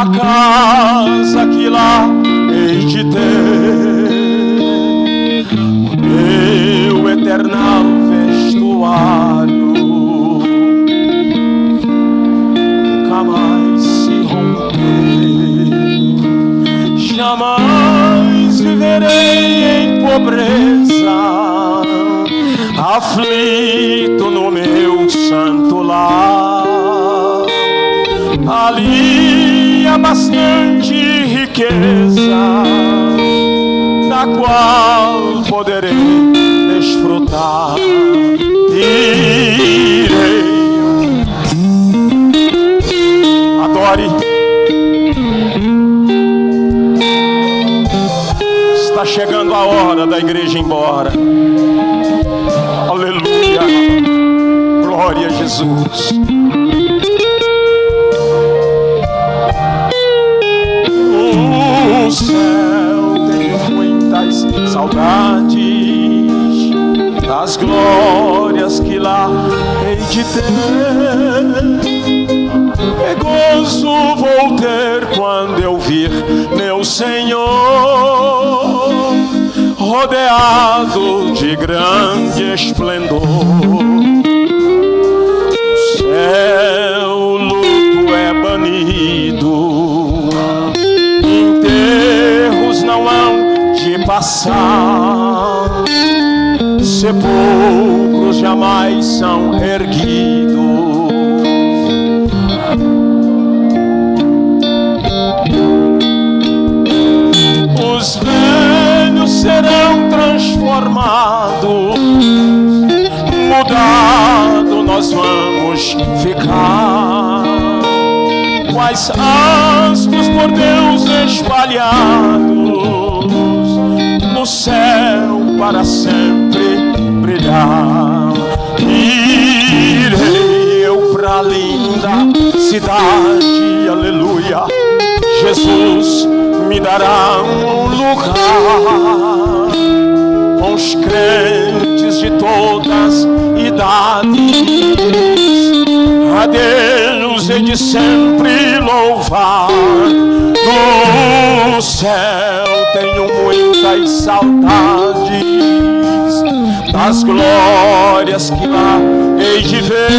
a casa que lá hei de ter, o meu eternal vestuário, nunca mais se romper, jamais viverei em pobreza, aflito no meu santo lar. Ali há bastante riqueza, da qual poderei desfrutar. Irei, adore. Está chegando a hora da igreja ir embora. Aleluia, glória a Jesus. O céu tem muitas saudades das glórias que lá hei de ter. Que gozo vou ter quando eu vir meu Senhor rodeado de grande esplendor. O céu luto é banido, enterros não hão de passar, sepulcros jamais são erguidos. Os velhos serão transformados, mudado nós vamos ficar, quais astros por Deus espalhados, no céu para sempre brilhar. Irei eu pra linda cidade, aleluia, Jesus me dará um lugar com os crentes de todas idades. A Deus hei de sempre louvar. Do céu tenho muitas saudades das glórias que lá hei de ver.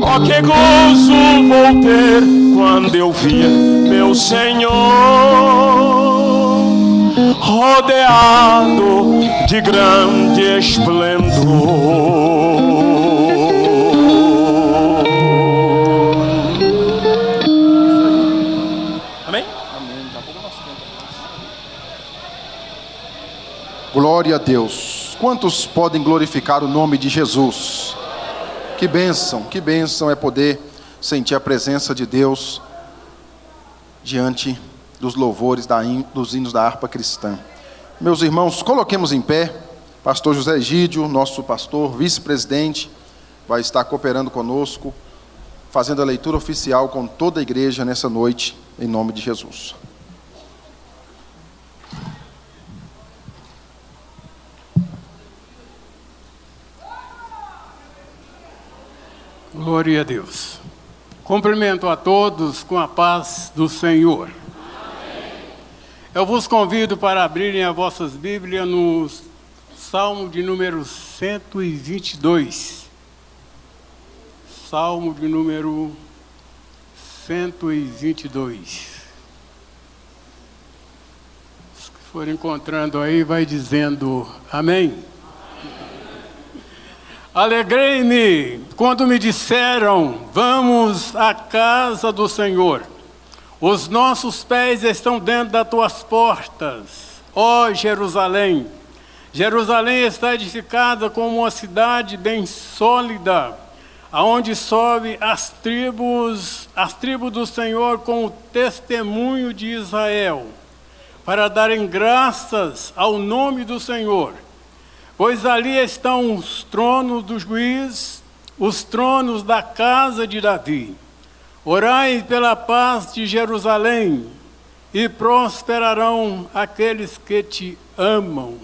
Oh, que gozo vou ter quando eu vir meu Senhor rodeado de grande esplendor. Amém? Amém. Glória a Deus. Quantos podem glorificar o nome de Jesus? Que bênção é poder sentir a presença de Deus diante dos louvores, dos hinos da harpa cristã. Meus irmãos, coloquemos em pé. Pastor José Egídio, nosso pastor, vice-presidente, vai estar cooperando conosco, fazendo a leitura oficial com toda a igreja nessa noite, em nome de Jesus. Glória a Deus. Cumprimento a todos com a paz do Senhor. Amém. Eu vos convido para abrirem as vossas Bíblias no Salmo de número 122. Salmo de número 122. Os que forem encontrando aí, vai dizendo amém. Alegrei-me quando me disseram, vamos à casa do Senhor. Os nossos pés estão dentro das tuas portas, ó Jerusalém. Jerusalém está edificada como uma cidade bem sólida, aonde sobe as tribos do Senhor com o testemunho de Israel, para darem graças ao nome do Senhor. Pois ali estão os tronos dos juízes, os tronos da casa de Davi. Orai pela paz de Jerusalém, e prosperarão aqueles que te amam.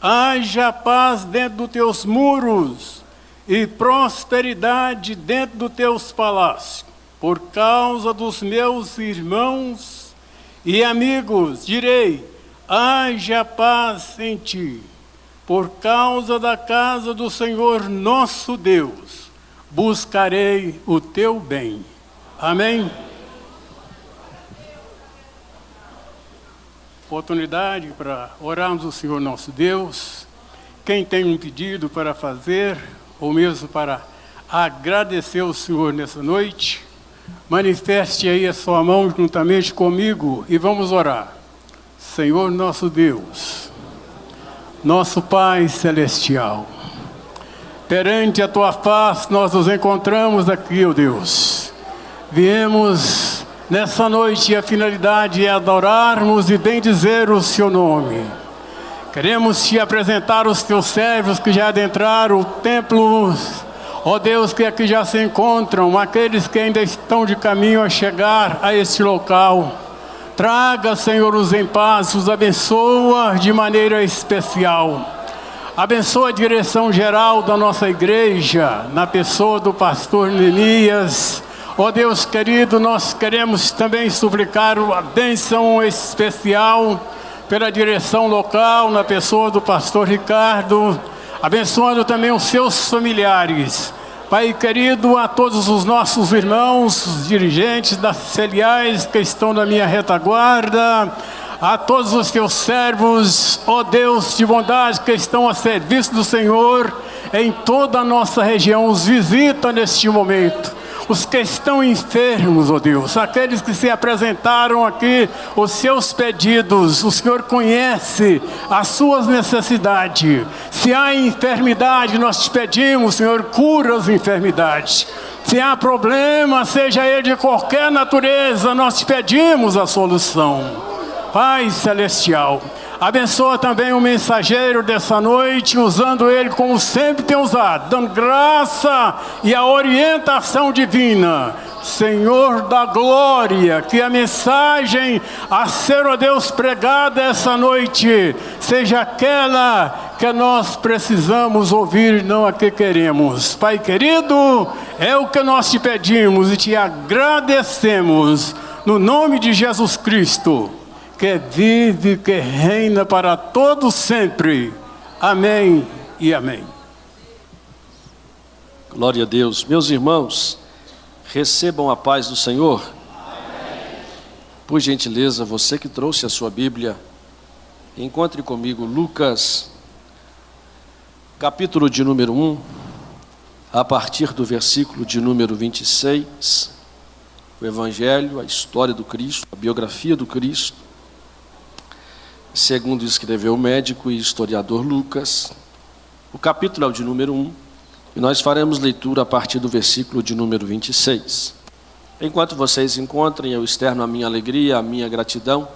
Haja paz dentro dos teus muros, e prosperidade dentro dos teus palácios. por causa dos meus irmãos e amigos, direi: haja paz em ti. Por causa da casa do Senhor nosso Deus, buscarei o teu bem. Amém? Oportunidade para orarmos ao Senhor nosso Deus. Quem tem um pedido para fazer, ou mesmo para agradecer ao Senhor nessa noite, manifeste aí a sua mão juntamente comigo e vamos orar. Senhor nosso Deus, nosso Pai Celestial, perante a Tua face nós nos encontramos aqui, ó Deus. Viemos nessa noite e a finalidade é adorarmos e bendizer o Seu nome. Queremos Te apresentar os Teus servos que já adentraram o templo, ó Deus, que aqui já se encontram, aqueles que ainda estão de caminho a chegar a este local. Traga, Senhor, os em paz, os abençoa de maneira especial. Abençoa a direção geral da nossa igreja, na pessoa do pastor Neemias. Ó Deus querido, nós queremos também suplicar a bênção especial pela direção local, na pessoa do pastor Ricardo, abençoando também os seus familiares. Pai querido, a todos os nossos irmãos, os dirigentes das filiais que estão na minha retaguarda, a todos os teus servos, ó Deus de bondade, que estão a serviço do Senhor em toda a nossa região, os visita neste momento. Os que estão enfermos, ó Deus, aqueles que se apresentaram aqui, os seus pedidos, o Senhor conhece as suas necessidades. Se há enfermidade, nós te pedimos, Senhor, cura as enfermidades. Se há problema, seja ele de qualquer natureza, nós te pedimos a solução. Pai Celestial, abençoa também o mensageiro dessa noite, usando ele como sempre tem usado, dando graça e a orientação divina. Senhor da glória, que a mensagem a ser, ó Deus, pregada essa noite, seja aquela que nós precisamos ouvir, não a que queremos. Pai querido, é o que nós te pedimos e te agradecemos, no nome de Jesus Cristo, que vive, que reina para todos sempre. Amém e amém. Glória a Deus. Meus irmãos, recebam a paz do Senhor. Amém. Por gentileza, você que trouxe a sua Bíblia, encontre comigo Lucas, capítulo de número 1, a partir do versículo de número 26, o Evangelho, a história do Cristo, a biografia do Cristo, segundo escreveu o médico e historiador Lucas. O capítulo é o de número 1, e nós faremos leitura a partir do versículo de número 26. Enquanto vocês encontrem, eu externo a minha alegria, a minha gratidão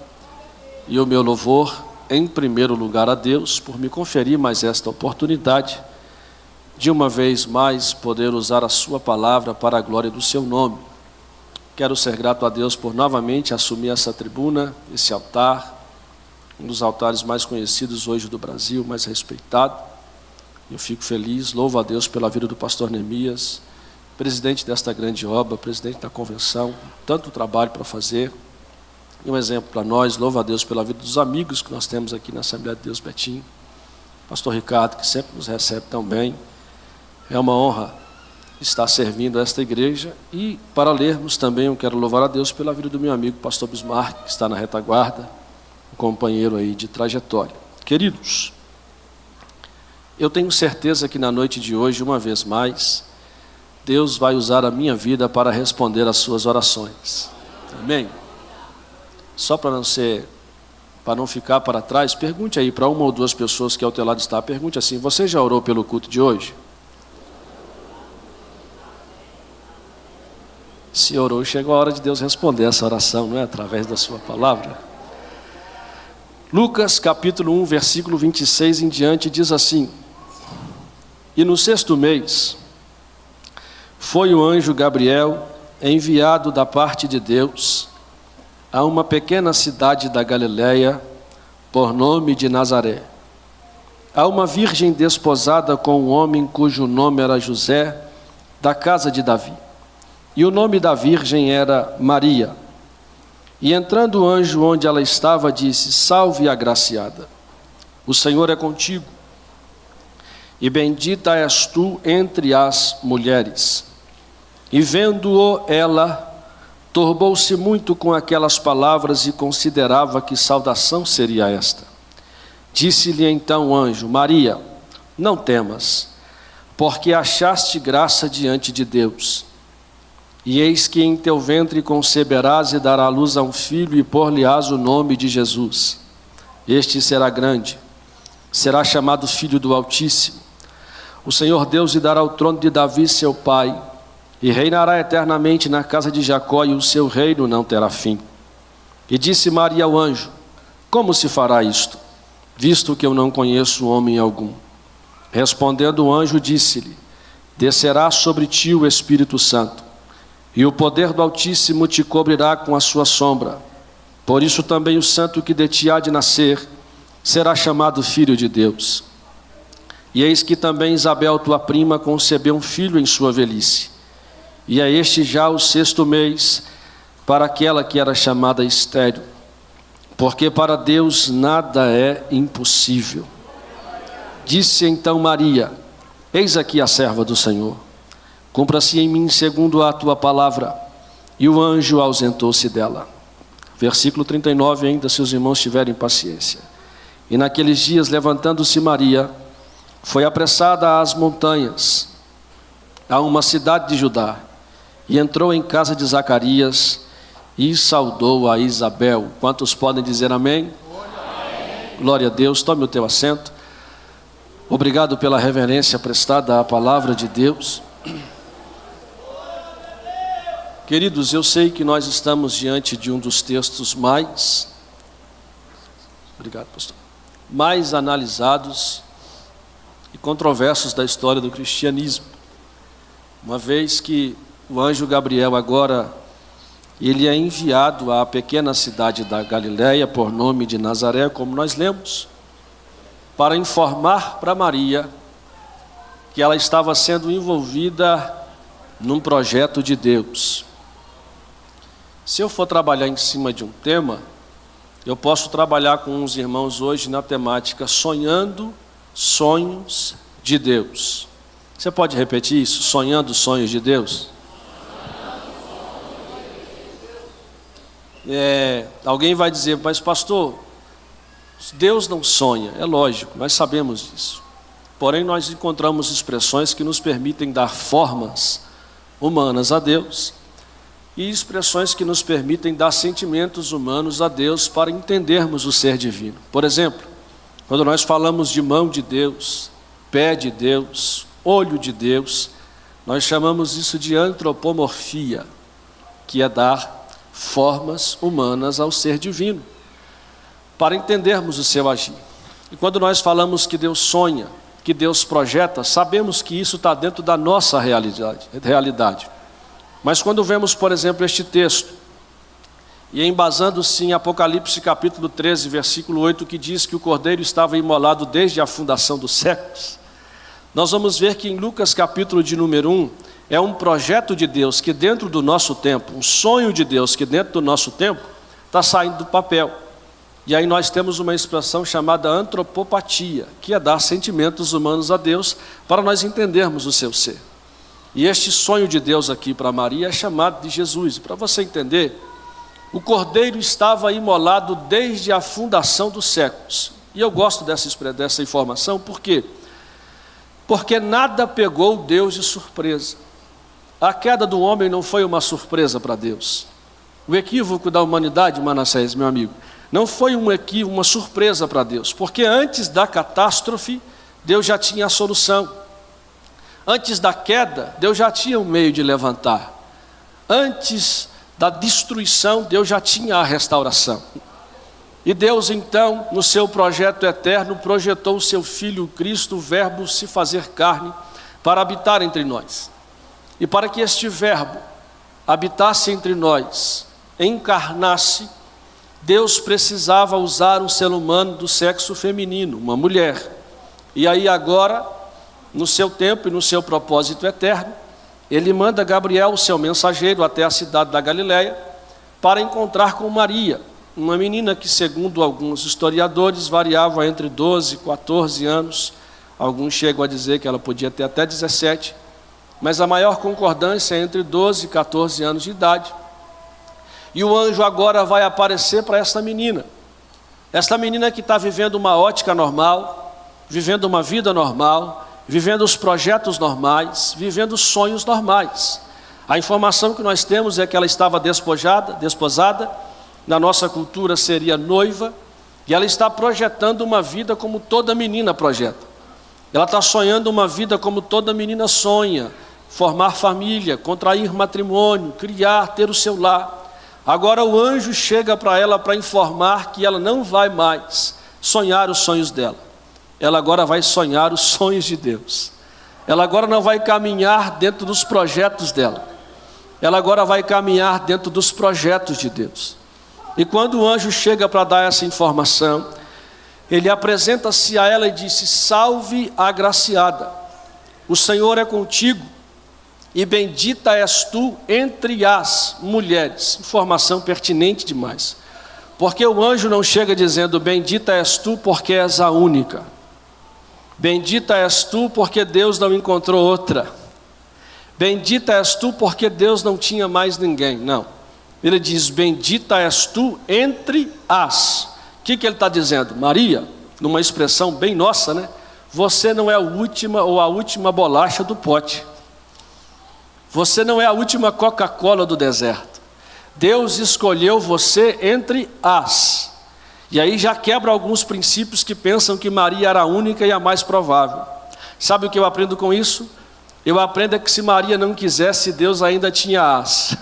e o meu louvor, em primeiro lugar a Deus, por me conferir mais esta oportunidade de uma vez mais poder usar a sua palavra para a glória do seu nome. Quero ser grato a Deus por novamente assumir essa tribuna, esse altar, um dos altares mais conhecidos hoje do Brasil, mais respeitado. Eu fico feliz, louvo a Deus pela vida do pastor Neemias, presidente desta grande obra, presidente da convenção, tanto trabalho para fazer, e um exemplo para nós. Louvo a Deus pela vida dos amigos que nós temos aqui na Assembleia de Deus Betim, pastor Ricardo, que sempre nos recebe tão bem. É uma honra estar servindo a esta igreja. E para lermos também, eu quero louvar a Deus pela vida do meu amigo pastor Bismarck, que está na retaguarda, companheiro aí de trajetória. Queridos, eu tenho certeza que na noite de hoje, uma vez mais, Deus vai usar a minha vida para responder às suas orações. Amém? Só para não ficar para trás, pergunte aí para uma ou duas pessoas que ao teu lado está, pergunte assim: você já orou pelo culto de hoje? Se orou, chegou a hora de Deus responder essa oração, não é? Através da sua palavra. Lucas capítulo 1, versículo 26 em diante diz assim: e no 6º mês foi o anjo Gabriel enviado da parte de Deus a uma pequena cidade da Galileia, por nome de Nazaré, a uma virgem desposada com um homem cujo nome era José, da casa de Davi. e o nome da virgem era Maria. E entrando o anjo onde ela estava, disse: Salve, agraciada, o Senhor é contigo, e bendita és tu entre as mulheres. E vendo-o ela, turbou-se muito com aquelas palavras e considerava que saudação seria esta. Disse-lhe então o anjo: Maria, não temas, porque achaste graça diante de Deus. E eis que em teu ventre conceberás e darás à luz a um filho, e por-lhe-ás o nome de Jesus. Este será grande, será chamado Filho do Altíssimo. O Senhor Deus lhe dará o trono de Davi, seu pai, e reinará eternamente na casa de Jacó, e o seu reino não terá fim. E disse Maria ao anjo: Como se fará isto, visto que eu não conheço homem algum? Respondendo o anjo, disse-lhe: Descerá sobre ti o Espírito Santo, e o poder do Altíssimo te cobrirá com a sua sombra. Por isso também o santo que de ti há de nascer será chamado Filho de Deus. E eis que também Isabel, tua prima, concebeu um filho em sua velhice. E é este já o 6º mês para aquela que era chamada estéril, porque para Deus nada é impossível. Disse então Maria: Eis aqui a serva do Senhor, cumpra-se em mim segundo a tua palavra. E o anjo ausentou-se dela. Versículo 39 ainda, se os irmãos tiverem paciência. E naqueles dias, levantando-se Maria, foi apressada às montanhas, a uma cidade de Judá, e entrou em casa de Zacarias e saudou a Isabel. Quantos podem dizer amém? Amém. Glória a Deus. Tome o teu assento. Obrigado pela reverência prestada à palavra de Deus. Queridos, eu sei que nós estamos diante de um dos textos mais analisados e controversos da história do cristianismo. Uma vez que o anjo Gabriel agora, ele é enviado à pequena cidade da Galileia, por nome de Nazaré, como nós lemos, para informar para Maria que ela estava sendo envolvida num projeto de Deus. Se eu for trabalhar em cima de um tema, eu posso trabalhar com uns irmãos hoje na temática Sonhando Sonhos de Deus. Você pode repetir isso? Sonhando sonhos de Deus? Alguém vai dizer: mas pastor, Deus não sonha. É lógico, nós sabemos disso. Porém, nós encontramos expressões que nos permitem dar formas humanas a Deus e expressões que nos permitem dar sentimentos humanos a Deus para entendermos o ser divino. Por exemplo, quando nós falamos de mão de Deus, pé de Deus, olho de Deus, nós chamamos isso de antropomorfia, que é dar formas humanas ao ser divino, para entendermos o seu agir. E quando nós falamos que Deus sonha, que Deus projeta, sabemos que isso está dentro da nossa realidade. Mas quando vemos, por exemplo, este texto, e embasando-se em Apocalipse capítulo 13, versículo 8, que diz que o Cordeiro estava imolado desde a fundação dos séculos, nós vamos ver que em Lucas capítulo de número 1, é um projeto de Deus que dentro do nosso tempo, um sonho de Deus que dentro do nosso tempo, está saindo do papel. E aí nós temos uma expressão chamada antropopatia, que é dar sentimentos humanos a Deus para nós entendermos o seu ser. E este sonho de Deus aqui para Maria é chamado de Jesus. Para você entender, o Cordeiro estava imolado desde a fundação dos séculos. E eu gosto dessa informação, por quê? Porque nada pegou Deus de surpresa. A queda do homem não foi uma surpresa para Deus. O equívoco da humanidade, Manassés, meu amigo, não foi uma surpresa para Deus, porque antes da catástrofe, Deus já tinha a solução. Antes da queda, Deus já tinha um meio de levantar. Antes da destruição, Deus já tinha a restauração. E Deus então, no seu projeto eterno, projetou o seu Filho Cristo, o Verbo se fazer carne, para habitar entre nós. E para que este Verbo habitasse entre nós, encarnasse, Deus precisava usar um ser humano do sexo feminino, uma mulher. E aí agora, no seu tempo e no seu propósito eterno, ele manda Gabriel, seu mensageiro, até a cidade da Galileia, para encontrar com Maria, uma menina que, segundo alguns historiadores, variava entre 12 e 14 anos. Alguns chegam a dizer que ela podia ter até 17, mas a maior concordância é entre 12 e 14 anos de idade. E o anjo agora vai aparecer para esta menina que está vivendo uma ótica normal, vivendo uma vida normal, vivendo os projetos normais, vivendo os sonhos normais. A informação que nós temos é que ela estava desposada, na nossa cultura seria noiva, e ela está projetando uma vida como toda menina projeta. Ela está sonhando uma vida como toda menina sonha, formar família, contrair matrimônio, criar, ter o seu lar. Agora o anjo chega para ela para informar que ela não vai mais sonhar os sonhos dela. Ela agora vai sonhar os sonhos de Deus. Ela agora não vai caminhar dentro dos projetos dela. Ela agora vai caminhar dentro dos projetos de Deus. E quando o anjo chega para dar essa informação, ele apresenta-se a ela e disse: salve agraciada, o Senhor é contigo, e bendita és tu entre as mulheres. Informação pertinente demais, porque o anjo não chega dizendo: bendita és tu porque és a única, bendita és tu porque Deus não encontrou outra, bendita és tu porque Deus não tinha mais ninguém. Não, ele diz: bendita és tu entre as. O que ele está dizendo? Maria, numa expressão bem nossa, né? Você não é a última ou a última bolacha do pote. Você não é a última Coca-Cola do deserto. Deus escolheu você entre as. E aí já quebra alguns princípios que pensam que Maria era a única e a mais provável. Sabe o que eu aprendo com isso? Eu aprendo que se Maria não quisesse, Deus ainda tinha as.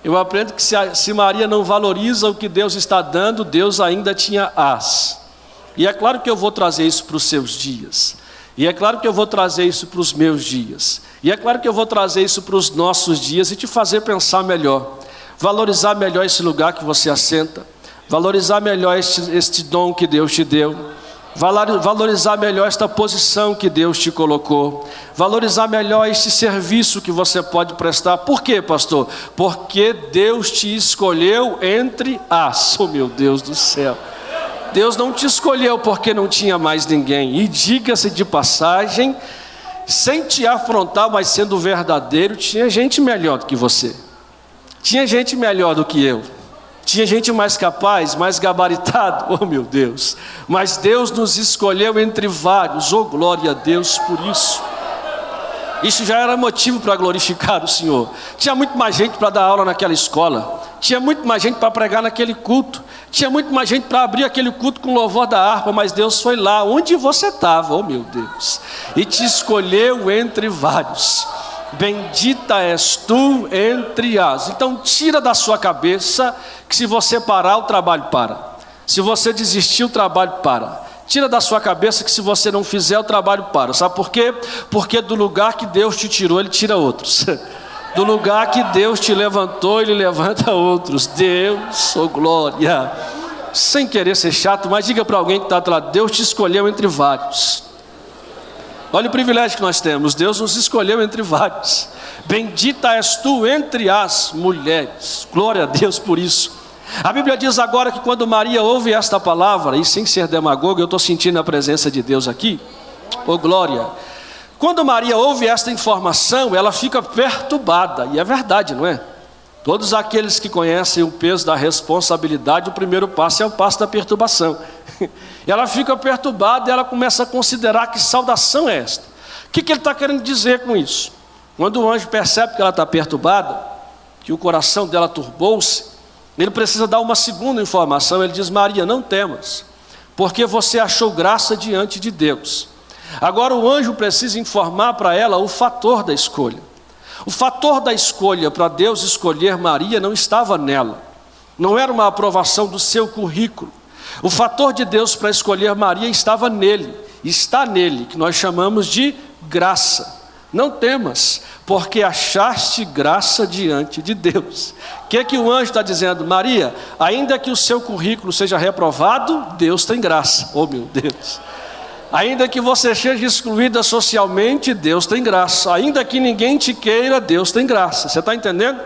Eu aprendo que se Maria não valoriza o que Deus está dando, Deus ainda tinha as. E é claro que eu vou trazer isso para os seus dias. E é claro que eu vou trazer isso para os meus dias. E é claro que eu vou trazer isso para os nossos dias e te fazer pensar melhor. Valorizar melhor esse lugar que você assenta. Valorizar melhor este dom que Deus te deu. Valorizar melhor esta posição que Deus te colocou. Valorizar melhor este serviço que você pode prestar. Por quê, pastor? Porque Deus te escolheu entre as. Oh, meu Deus do céu. Deus não te escolheu porque não tinha mais ninguém. E diga-se de passagem, sem te afrontar, mas sendo verdadeiro, tinha gente melhor do que você. Tinha gente melhor do que eu. Tinha gente mais capaz, mais gabaritado. Oh, meu Deus. Mas Deus nos escolheu entre vários. Oh, glória a Deus por isso. Isso já era motivo para glorificar o Senhor. Tinha muito mais gente para dar aula naquela escola. Tinha muito mais gente para pregar naquele culto. Tinha muito mais gente para abrir aquele culto com louvor da harpa. Mas Deus foi lá onde você estava, oh meu Deus, e te escolheu entre vários. Bendita és tu entre as. Então tira da sua cabeça que se você parar, o trabalho para. Se você desistir, o trabalho para. Tira da sua cabeça que se você não fizer, o trabalho para. Sabe por quê? Porque do lugar que Deus te tirou, Ele tira outros. Do lugar que Deus te levantou, Ele levanta outros. Deus, oh glória. Sem querer ser chato, mas diga para alguém que está lá: Deus te escolheu entre vários. Olha o privilégio que nós temos. Deus nos escolheu entre vários. Bendita és tu entre as mulheres. Glória a Deus por isso. A Bíblia diz agora que quando Maria ouve esta palavra, e sem ser demagogo, eu estou sentindo a presença de Deus aqui. Oh glória. Quando Maria ouve esta informação, ela fica perturbada. E é verdade, não é? Todos aqueles que conhecem o peso da responsabilidade, o primeiro passo é o passo da perturbação. Ela fica perturbada e ela começa a considerar: que saudação é esta? O que ele está querendo dizer com isso? Quando o anjo percebe que ela está perturbada, que o coração dela turbou-se, ele precisa dar uma segunda informação. Ele diz: Maria, não temas, porque você achou graça diante de Deus. Agora o anjo precisa informar para ela o fator da escolha. O fator da escolha para Deus escolher Maria não estava nela. Não era uma aprovação do seu currículo. O fator de Deus para escolher Maria estava nele. Está nele, que nós chamamos de graça. Não temas, porque achaste graça diante de Deus. O que o anjo está dizendo? Maria, ainda que o seu currículo seja reprovado, Deus tem graça. Oh meu Deus. Ainda que você seja excluída socialmente, Deus tem graça. Ainda que ninguém te queira, Deus tem graça. Você está entendendo?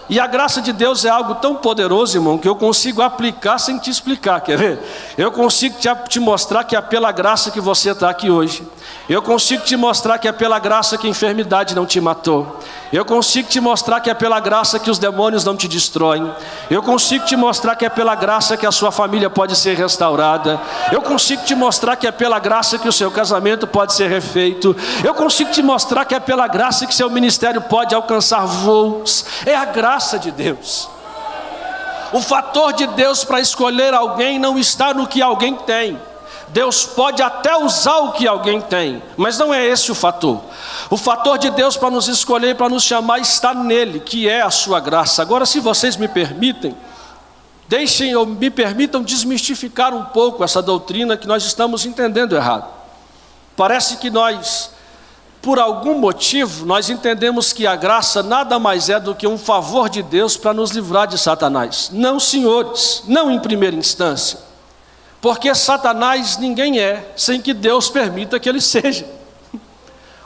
E a graça de Deus é algo tão poderoso, irmão, que eu consigo aplicar sem te explicar, quer ver? Eu consigo te mostrar que é pela graça que você está aqui hoje. Eu consigo te mostrar que é pela graça que a enfermidade não te matou. Eu consigo te mostrar que é pela graça que os demônios não te destroem. Eu consigo te mostrar que é pela graça que a sua família pode ser restaurada. Eu consigo te mostrar que é pela graça que o seu casamento pode ser refeito. Eu consigo te mostrar que é pela graça que seu ministério pode alcançar voos. É a graça de Deus. O fator de Deus para escolher alguém não está no que alguém tem. Deus pode até usar o que alguém tem, mas não é esse o fator. O fator de Deus para nos escolher, para nos chamar, está nele, que é a sua graça. Agora, se vocês me permitem, me permitam desmistificar um pouco essa doutrina que nós estamos entendendo errado. Parece que nós, por algum motivo, nós entendemos que a graça nada mais é do que um favor de Deus para nos livrar de Satanás. Não, senhores, não em primeira instância. Porque Satanás ninguém é sem que Deus permita que ele seja.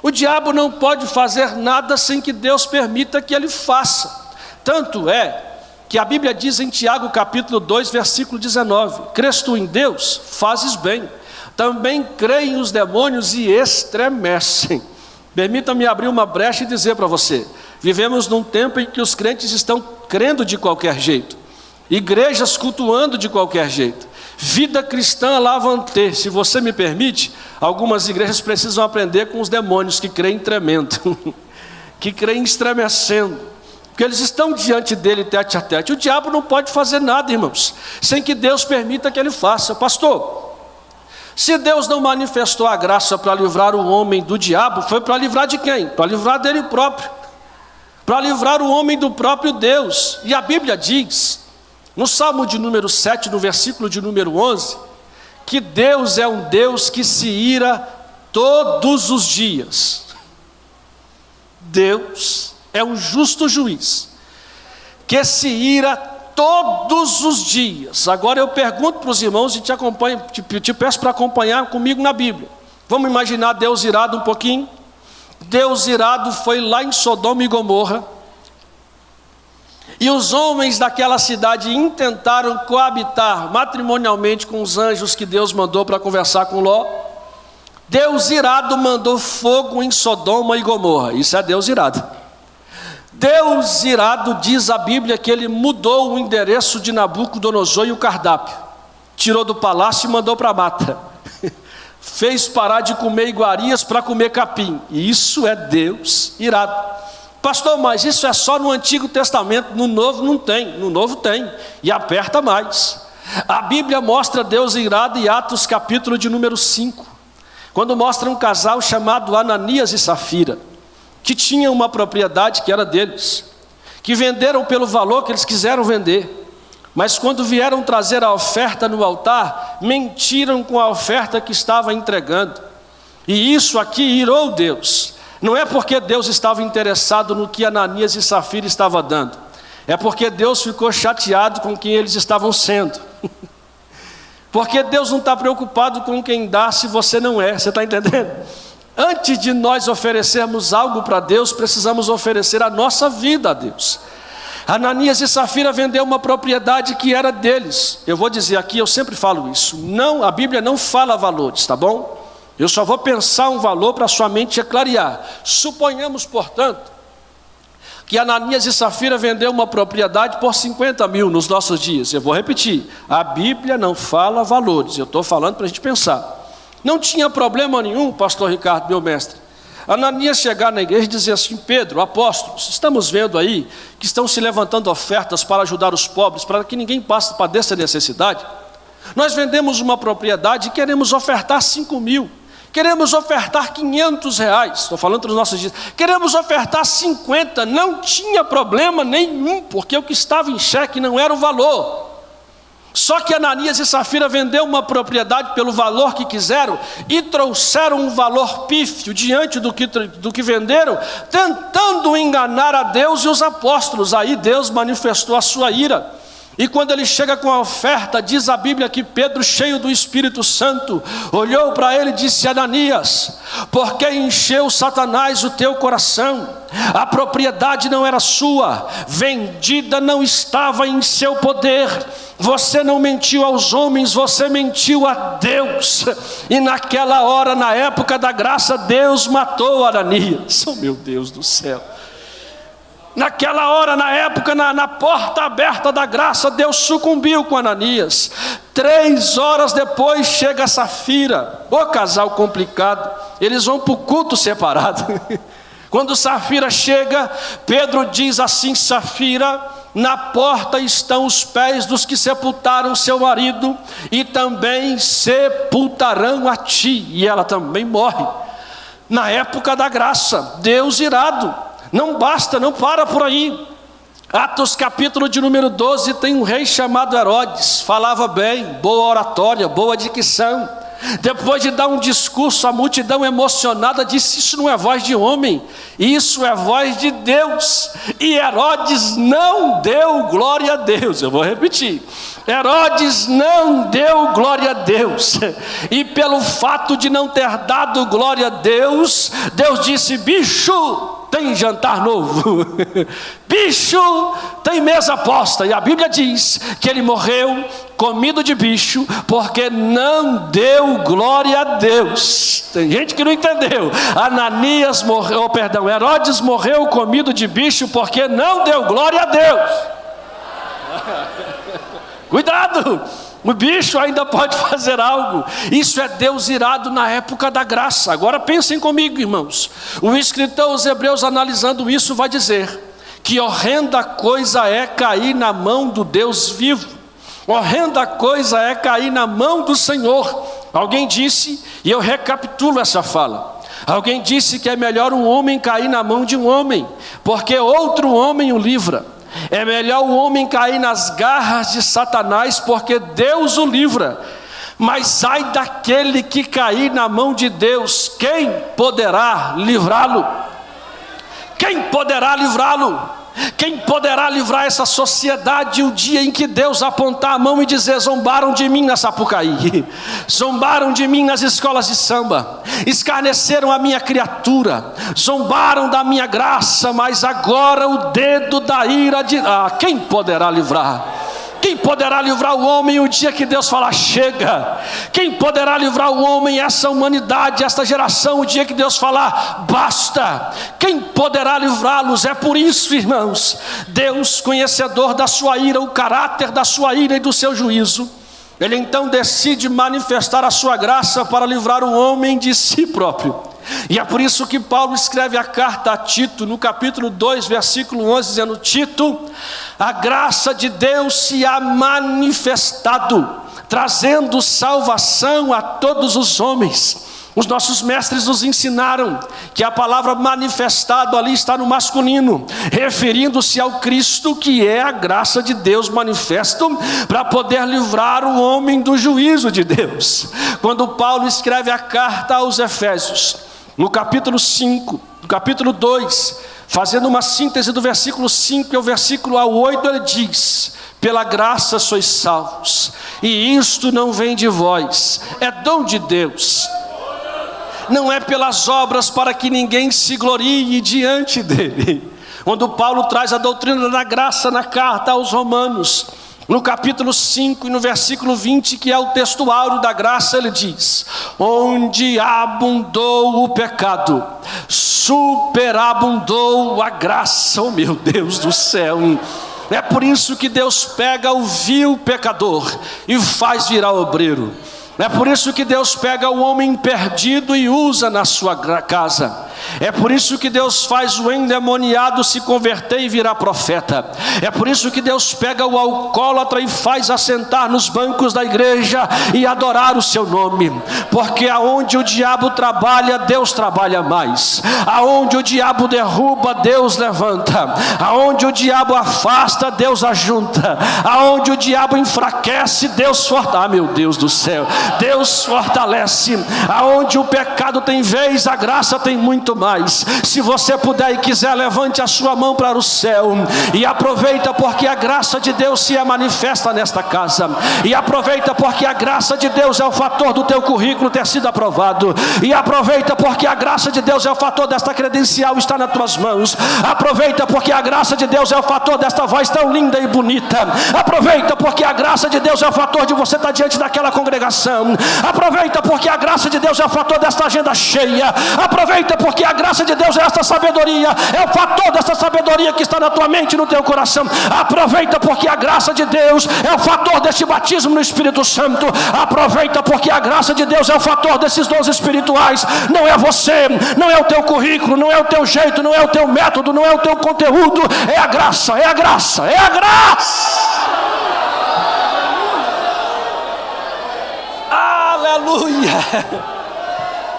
O diabo não pode fazer nada sem que Deus permita que ele faça. Tanto é que a Bíblia diz em Tiago capítulo 2, versículo 19: crês tu em Deus, fazes bem. Também creem os demônios e estremecem. Permita-me abrir uma brecha e dizer para você: vivemos num tempo em que os crentes estão crendo de qualquer jeito, igrejas cultuando de qualquer jeito, vida cristã lavante. Se você me permite, algumas igrejas precisam aprender com os demônios que creem tremendo, que creem estremecendo, porque eles estão diante dele tete a tete. O diabo não pode fazer nada, irmãos, sem que Deus permita que ele faça. Pastor, se Deus não manifestou a graça para livrar o homem do diabo, foi para livrar de quem? Para livrar dele próprio, para livrar o homem do próprio Deus. E a Bíblia diz, no Salmo de número 7, no versículo de número 11, que Deus é um Deus que se ira todos os dias. Deus é um justo juiz, que se ira todos os dias. Agora eu pergunto para os irmãos e te peço para acompanhar comigo na Bíblia. Vamos imaginar Deus irado um pouquinho? Deus irado foi lá em Sodoma e Gomorra, e os homens daquela cidade intentaram coabitar matrimonialmente com os anjos que Deus mandou para conversar com Ló. Deus irado mandou fogo em Sodoma e Gomorra. Isso é Deus irado. Deus irado, diz a Bíblia, que ele mudou o endereço de Nabucodonosor e o cardápio. Tirou do palácio e mandou para a mata. Fez parar de comer iguarias para comer capim. E isso é Deus irado. Pastor, mas isso é só no Antigo Testamento, no Novo não tem. No Novo tem, e aperta mais. A Bíblia mostra Deus irado em Atos capítulo de número 5, quando mostra um casal chamado Ananias e Safira, que tinham uma propriedade que era deles, que venderam pelo valor que eles quiseram vender, mas quando vieram trazer a oferta no altar, mentiram com a oferta que estava entregando. E isso aqui irou Deus. Não é porque Deus estava interessado no que Ananias e Safira estavam dando, é porque Deus ficou chateado com quem eles estavam sendo. Porque Deus não está preocupado com quem dá se você não é, você está entendendo? Antes de nós oferecermos algo para Deus, precisamos oferecer a nossa vida a Deus. Ananias e Safira vendeu uma propriedade que era deles. Eu vou dizer aqui, eu sempre falo isso, não, a Bíblia não fala valores, tá bom? Eu só vou pensar um valor para a sua mente clarear. Suponhamos, portanto, que Ananias e Safira vendeu uma propriedade por 50 mil nos nossos dias. Eu vou repetir, a Bíblia não fala valores, eu estou falando para a gente pensar. Não tinha problema nenhum, pastor Ricardo, meu mestre, Ananias chegar na igreja e dizer assim: Pedro, apóstolos, estamos vendo aí que estão se levantando ofertas para ajudar os pobres, para que ninguém padeça necessidade. Nós vendemos uma propriedade e queremos ofertar 5 mil. Queremos ofertar 500 reais, estou falando dos nossos dias, queremos ofertar 50, não tinha problema nenhum, porque o que estava em xeque não era o valor. Só que Ananias e Safira vendeu uma propriedade pelo valor que quiseram e trouxeram um valor pífio diante do que venderam, tentando enganar a Deus e os apóstolos. Aí Deus manifestou a sua ira. E quando ele chega com a oferta, diz a Bíblia que Pedro, cheio do Espírito Santo, olhou para ele e disse: Ananias, por que encheu Satanás o teu coração? A propriedade não era sua, vendida não estava em seu poder. Você não mentiu aos homens, você mentiu a Deus. E naquela hora, na época da graça, Deus matou Ananias. Oh, meu Deus do céu! Naquela hora, na época, na porta aberta da graça, Deus sucumbiu com Ananias. 3 horas depois chega Safira. Ô casal complicado, eles vão para o culto separado. Quando Safira chega, Pedro diz assim: Safira, na porta estão os pés dos que sepultaram seu marido, e também sepultarão a ti. E ela também morre. Na época da graça, Deus irado. Não basta, não para por aí. Atos capítulo de número 12, tem um rei chamado Herodes. Falava bem, boa oratória, boa dicção. Depois de dar um discurso, a multidão emocionada disse: isso não é voz de homem, isso é voz de Deus. E Herodes não deu glória a Deus. Eu vou repetir: Herodes não deu glória a Deus. E pelo fato de não ter dado glória a Deus, Deus disse: bicho, tem jantar novo. Bicho, tem mesa posta. E a Bíblia diz que ele morreu comido de bicho, porque não deu glória a Deus. Tem gente que não entendeu. Herodes morreu comido de bicho, porque não deu glória a Deus. Cuidado! O bicho ainda pode fazer algo. Isso é Deus irado na época da graça. Agora pensem comigo, irmãos. O escritor aos Hebreus, analisando isso, vai dizer que horrenda coisa é cair na mão do Deus vivo. Horrenda coisa é cair na mão do Senhor. Alguém disse, e eu recapitulo essa fala, alguém disse que é melhor um homem cair na mão de um homem, porque outro homem o livra. É melhor o homem cair nas garras de Satanás, porque Deus o livra. Mas ai daquele que cair na mão de Deus, quem poderá livrá-lo? Quem poderá livrá-lo? Quem poderá livrar essa sociedade o dia em que Deus apontar a mão e dizer: zombaram de mim na Sapucaí, zombaram de mim nas escolas de samba, escarneceram a minha criatura, zombaram da minha graça, mas agora o dedo da ira de... quem poderá livrar? Quem poderá livrar o homem o dia que Deus falar chega? Quem poderá livrar o homem, essa humanidade, esta geração, o dia que Deus falar basta? Quem poderá livrá-los? É por isso, irmãos, Deus, conhecedor da sua ira, o caráter da sua ira e do seu juízo, Ele então decide manifestar a sua graça para livrar o homem de si próprio. E é por isso que Paulo escreve a carta a Tito, no capítulo 2, versículo 11, dizendo: Tito, a graça de Deus se há manifestado, trazendo salvação a todos os homens. Os nossos mestres nos ensinaram que a palavra manifestado ali está no masculino, referindo-se ao Cristo, que é a graça de Deus manifesto para poder livrar o homem do juízo de Deus. Quando Paulo escreve a carta aos Efésios, no capítulo 5, no capítulo 2, fazendo uma síntese do versículo 5 ao versículo 8, ele diz: pela graça sois salvos, e isto não vem de vós, é dom de Deus. Não é pelas obras, para que ninguém se glorie diante dele. Quando Paulo traz a doutrina da graça na carta aos Romanos, no capítulo 5 e no versículo 20, que é o textuário da graça, ele diz: onde abundou o pecado, superabundou a graça. Oh meu Deus do céu! É por isso que Deus pega o vil pecador e faz virar obreiro. É por isso que Deus pega o homem perdido e usa na sua casa. É por isso que Deus faz o endemoniado se converter e virar profeta. É por isso que Deus pega o alcoólatra e faz assentar nos bancos da igreja e adorar o seu nome. Porque aonde o diabo trabalha, Deus trabalha mais. Aonde o diabo derruba, Deus levanta. Aonde o diabo afasta, Deus ajunta. Aonde o diabo enfraquece, Deus fortalece. Meu Deus do céu, Deus fortalece. Aonde o pecado tem vez, a graça tem muito muito mais. Se você puder e quiser, levante a sua mão para o céu e aproveita, porque a graça de Deus se manifesta nesta casa. E aproveita, porque a graça de Deus é o fator do teu currículo ter sido aprovado. E aproveita, porque a graça de Deus é o fator desta credencial estar nas tuas mãos. Aproveita, porque a graça de Deus é o fator desta voz tão linda e bonita. Aproveita, porque a graça de Deus é o fator de você estar diante daquela congregação. Aproveita, porque a graça de Deus é o fator desta agenda cheia. Aproveita, porque a graça de Deus é esta sabedoria, é o fator desta sabedoria que está na tua mente e no teu coração. Aproveita, porque a graça de Deus é o fator deste batismo no Espírito Santo. Aproveita, porque a graça de Deus é o fator desses dons espirituais. Não é você, não é o teu currículo, não é o teu jeito, não é o teu método, não é o teu conteúdo. É a graça, é a graça, é a graça. Aleluia.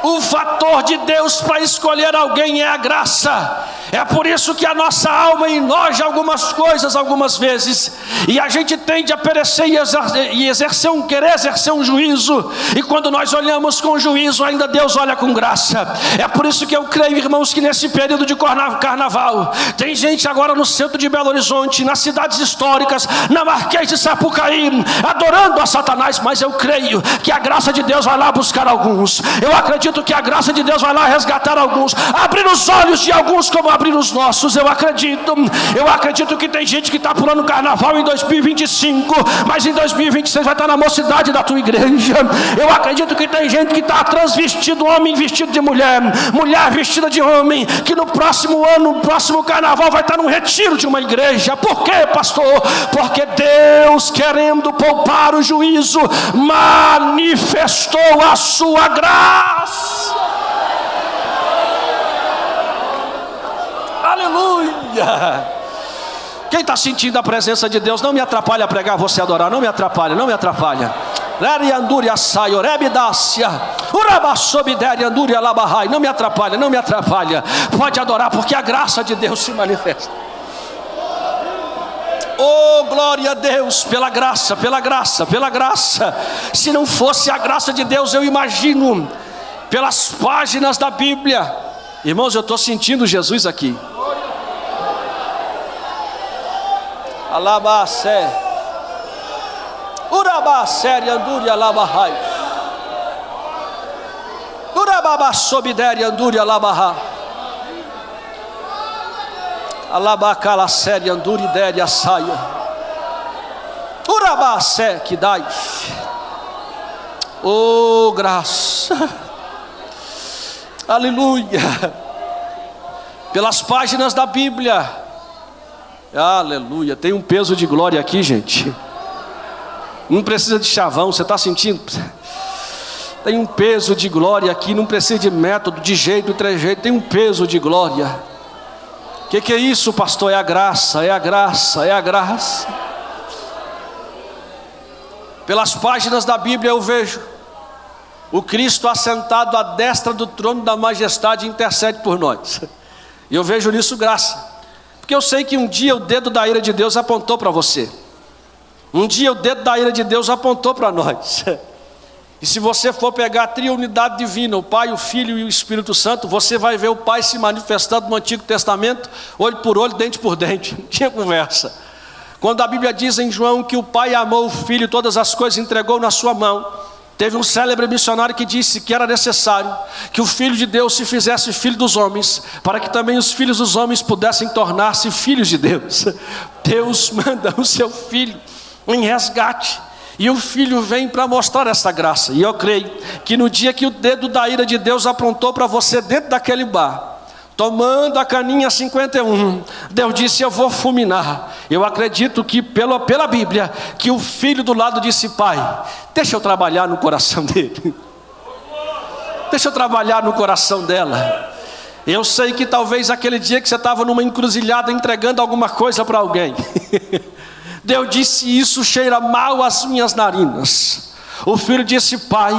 O fator de Deus para escolher alguém é a graça. É por isso que a nossa alma enoja algumas coisas algumas vezes, e a gente tende a perecer e querer exercer um juízo. E quando nós olhamos com juízo, ainda Deus olha com graça. É por isso que eu creio, irmãos, que nesse período de carnaval, tem gente agora no centro de Belo Horizonte, nas cidades históricas, na Marquês de Sapucaí, adorando a Satanás. Mas eu creio que a graça de Deus vai lá buscar alguns. Eu acredito que a graça de Deus vai lá resgatar alguns, abrir os olhos de alguns como abrir os nossos. Eu acredito que tem gente que está pulando carnaval em 2025, mas em 2026 vai estar na mocidade da tua igreja. Eu acredito que tem gente que está transvestido, homem vestido de mulher, mulher vestida de homem, que no próximo ano, no próximo carnaval vai estar num retiro de uma igreja. Por quê, pastor? Porque Deus, querendo poupar o juízo, manifestou a sua graça. Aleluia! Quem está sentindo a presença de Deus, não me atrapalha a pregar, você adorar, não me atrapalha, não me atrapalha. Não me atrapalha, não me atrapalha. Pode adorar, porque a graça de Deus se manifesta. Oh, glória a Deus, pela graça, pela graça, pela graça. Se não fosse a graça de Deus, eu imagino, pelas páginas da Bíblia, irmãos, eu estou sentindo Jesus aqui. Alabacé, Urabacé, Anduri, Alabahai, Urababasobidere, Anduri, Alabahai, Alabacala, série, Anduri, Dere, Assaia, Urabacé, que dai. Oh, graça, aleluia, pelas páginas da Bíblia. Aleluia, tem um peso de glória aqui, gente. Não precisa de chavão, você está sentindo? Tem um peso de glória aqui, não precisa de método, de jeito, de trejeito, tem um peso de glória. O que é isso, pastor? É a graça, é a graça, é a graça. Pelas páginas da Bíblia eu vejo o Cristo assentado à destra do trono da majestade, intercede por nós. E eu vejo nisso graça. Porque eu sei que um dia o dedo da ira de Deus apontou para você. Um dia o dedo da ira de Deus apontou para nós. E se você for pegar a triunidade divina, o Pai, o Filho e o Espírito Santo, você vai ver o Pai se manifestando no Antigo Testamento, olho por olho, dente por dente. Não tinha conversa. Quando a Bíblia diz em João que o Pai amou o Filho, todas as coisas entregou na sua mão, teve um célebre missionário que disse que era necessário que o Filho de Deus se fizesse filho dos homens, para que também os filhos dos homens pudessem tornar-se filhos de Deus. Deus manda o seu Filho em resgate, e o Filho vem para mostrar essa graça. E eu creio que no dia que o dedo da ira de Deus apontou para você dentro daquele bar, tomando a caninha 51, Deus disse: eu vou fulminar. Eu acredito que pela Bíblia, que o filho do lado disse: pai, deixa eu trabalhar no coração dele, deixa eu trabalhar no coração dela. Eu sei que talvez aquele dia que você estava numa encruzilhada entregando alguma coisa para alguém, Deus disse: isso cheira mal às minhas narinas. O filho disse: pai,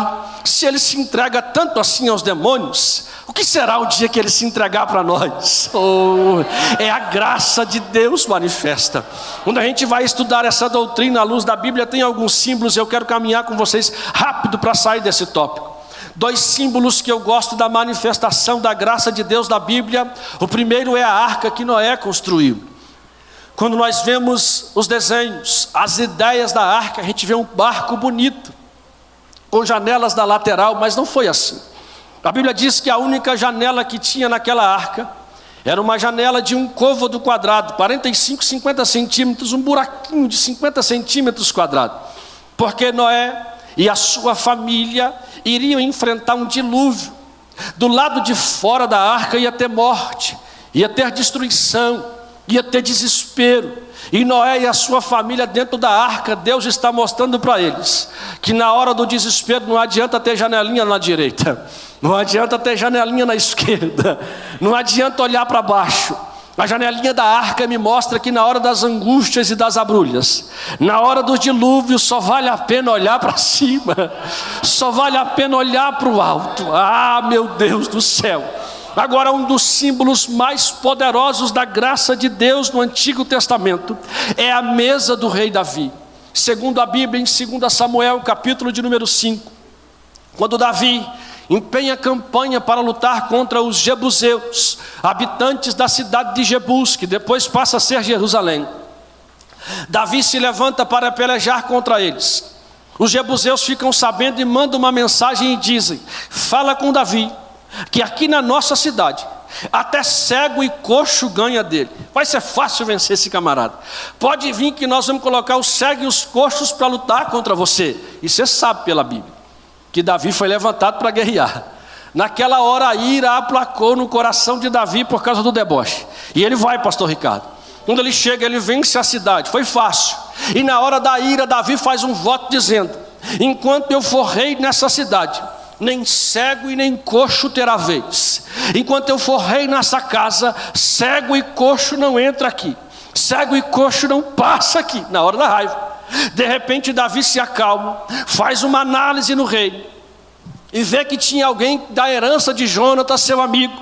se ele se entrega tanto assim aos demônios, o que será o dia que ele se entregar para nós? Oh, é a graça de Deus manifesta. Quando a gente vai estudar essa doutrina à luz da Bíblia, tem alguns símbolos. Eu quero caminhar com vocês rápido para sair desse tópico. Dois símbolos que eu gosto da manifestação da graça de Deus na Bíblia. O primeiro é a arca que Noé construiu. Quando nós vemos os desenhos, as ideias da arca, a gente vê um barco bonito, com janelas na lateral, mas não foi assim. A Bíblia diz que a única janela que tinha naquela arca era uma janela de um côvado quadrado, 45, 50 centímetros, um buraquinho de 50 centímetros quadrados. Porque Noé e a sua família iriam enfrentar um dilúvio. Do lado de fora da arca ia ter morte, ia ter destruição, ia ter desespero. E Noé e a sua família dentro da arca, Deus está mostrando para eles que na hora do desespero não adianta ter janelinha na direita, não adianta ter janelinha na esquerda, não adianta olhar para baixo. A janelinha da arca me mostra que na hora das angústias e das abrulhas, na hora dos dilúvios, só vale a pena olhar para cima, só vale a pena olhar para o alto. Ah, meu Deus do céu! Agora, um dos símbolos mais poderosos da graça de Deus no Antigo Testamento é a mesa do rei Davi. Segundo a Bíblia, em 2 Samuel, capítulo de número 5, quando Davi empenha campanha para lutar contra os jebuseus, habitantes da cidade de Jebus, que depois passa a ser Jerusalém. Davi se levanta para pelejar contra eles. Os jebuseus ficam sabendo e mandam uma mensagem e dizem: fala com Davi, que aqui na nossa cidade, até cego e coxo ganha dele. Vai ser fácil vencer esse camarada. Pode vir que nós vamos colocar os cegos e os coxos para lutar contra você. E você sabe pela Bíblia que Davi foi levantado para guerrear. Naquela hora a ira aplacou no coração de Davi por causa do deboche. E ele vai, pastor Ricardo. Quando ele chega, ele vence a cidade. Foi fácil. E na hora da ira, Davi faz um voto dizendo: enquanto eu for rei nessa cidade, nem cego e nem coxo terá vez. Enquanto eu for rei nessa casa, cego e coxo não entra aqui, cego e coxo não passa aqui. Na hora da raiva, de repente Davi se acalma, faz uma análise no rei e vê que tinha alguém da herança de Jonatas, seu amigo,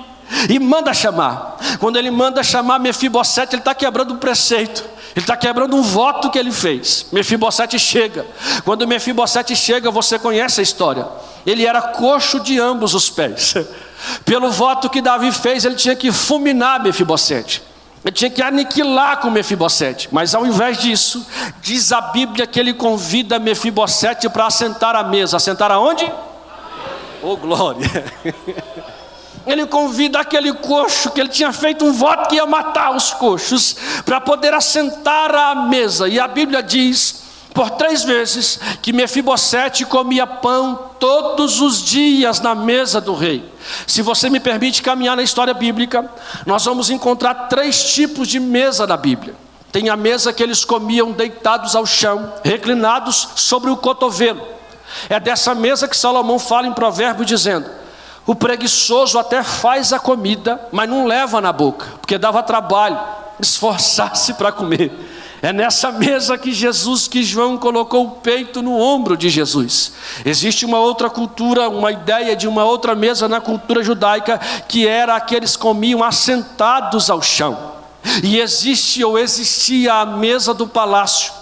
e manda chamar. Quando ele manda chamar Mefibosete, ele está quebrando um preceito, ele está quebrando um voto que ele fez. Mefibosete chega. Quando Mefibosete chega, você conhece a história. Ele era coxo de ambos os pés. Pelo voto que Davi fez, ele tinha que fulminar Mefibosete, ele tinha que aniquilar com Mefibosete. Mas ao invés disso, diz a Bíblia que ele convida Mefibosete para assentar à mesa. Assentar aonde? Oh, glória! Ele convida aquele coxo que ele tinha feito um voto que ia matar os coxos, para poder assentar à mesa. E a Bíblia diz por 3 vezes que Mefibosete comia pão todos os dias na mesa do rei. Se você me permite caminhar na história bíblica, nós vamos encontrar 3 tipos de mesa na Bíblia. Tem a mesa que eles comiam deitados ao chão, reclinados sobre o cotovelo. É dessa mesa que Salomão fala em Provérbio dizendo: o preguiçoso até faz a comida, mas não leva na boca, porque dava trabalho esforçar-se para comer. É nessa mesa que João colocou o peito no ombro de Jesus. Existe uma outra cultura, uma ideia de uma outra mesa na cultura judaica, que era aqueles comiam assentados ao chão. E existia a mesa do palácio,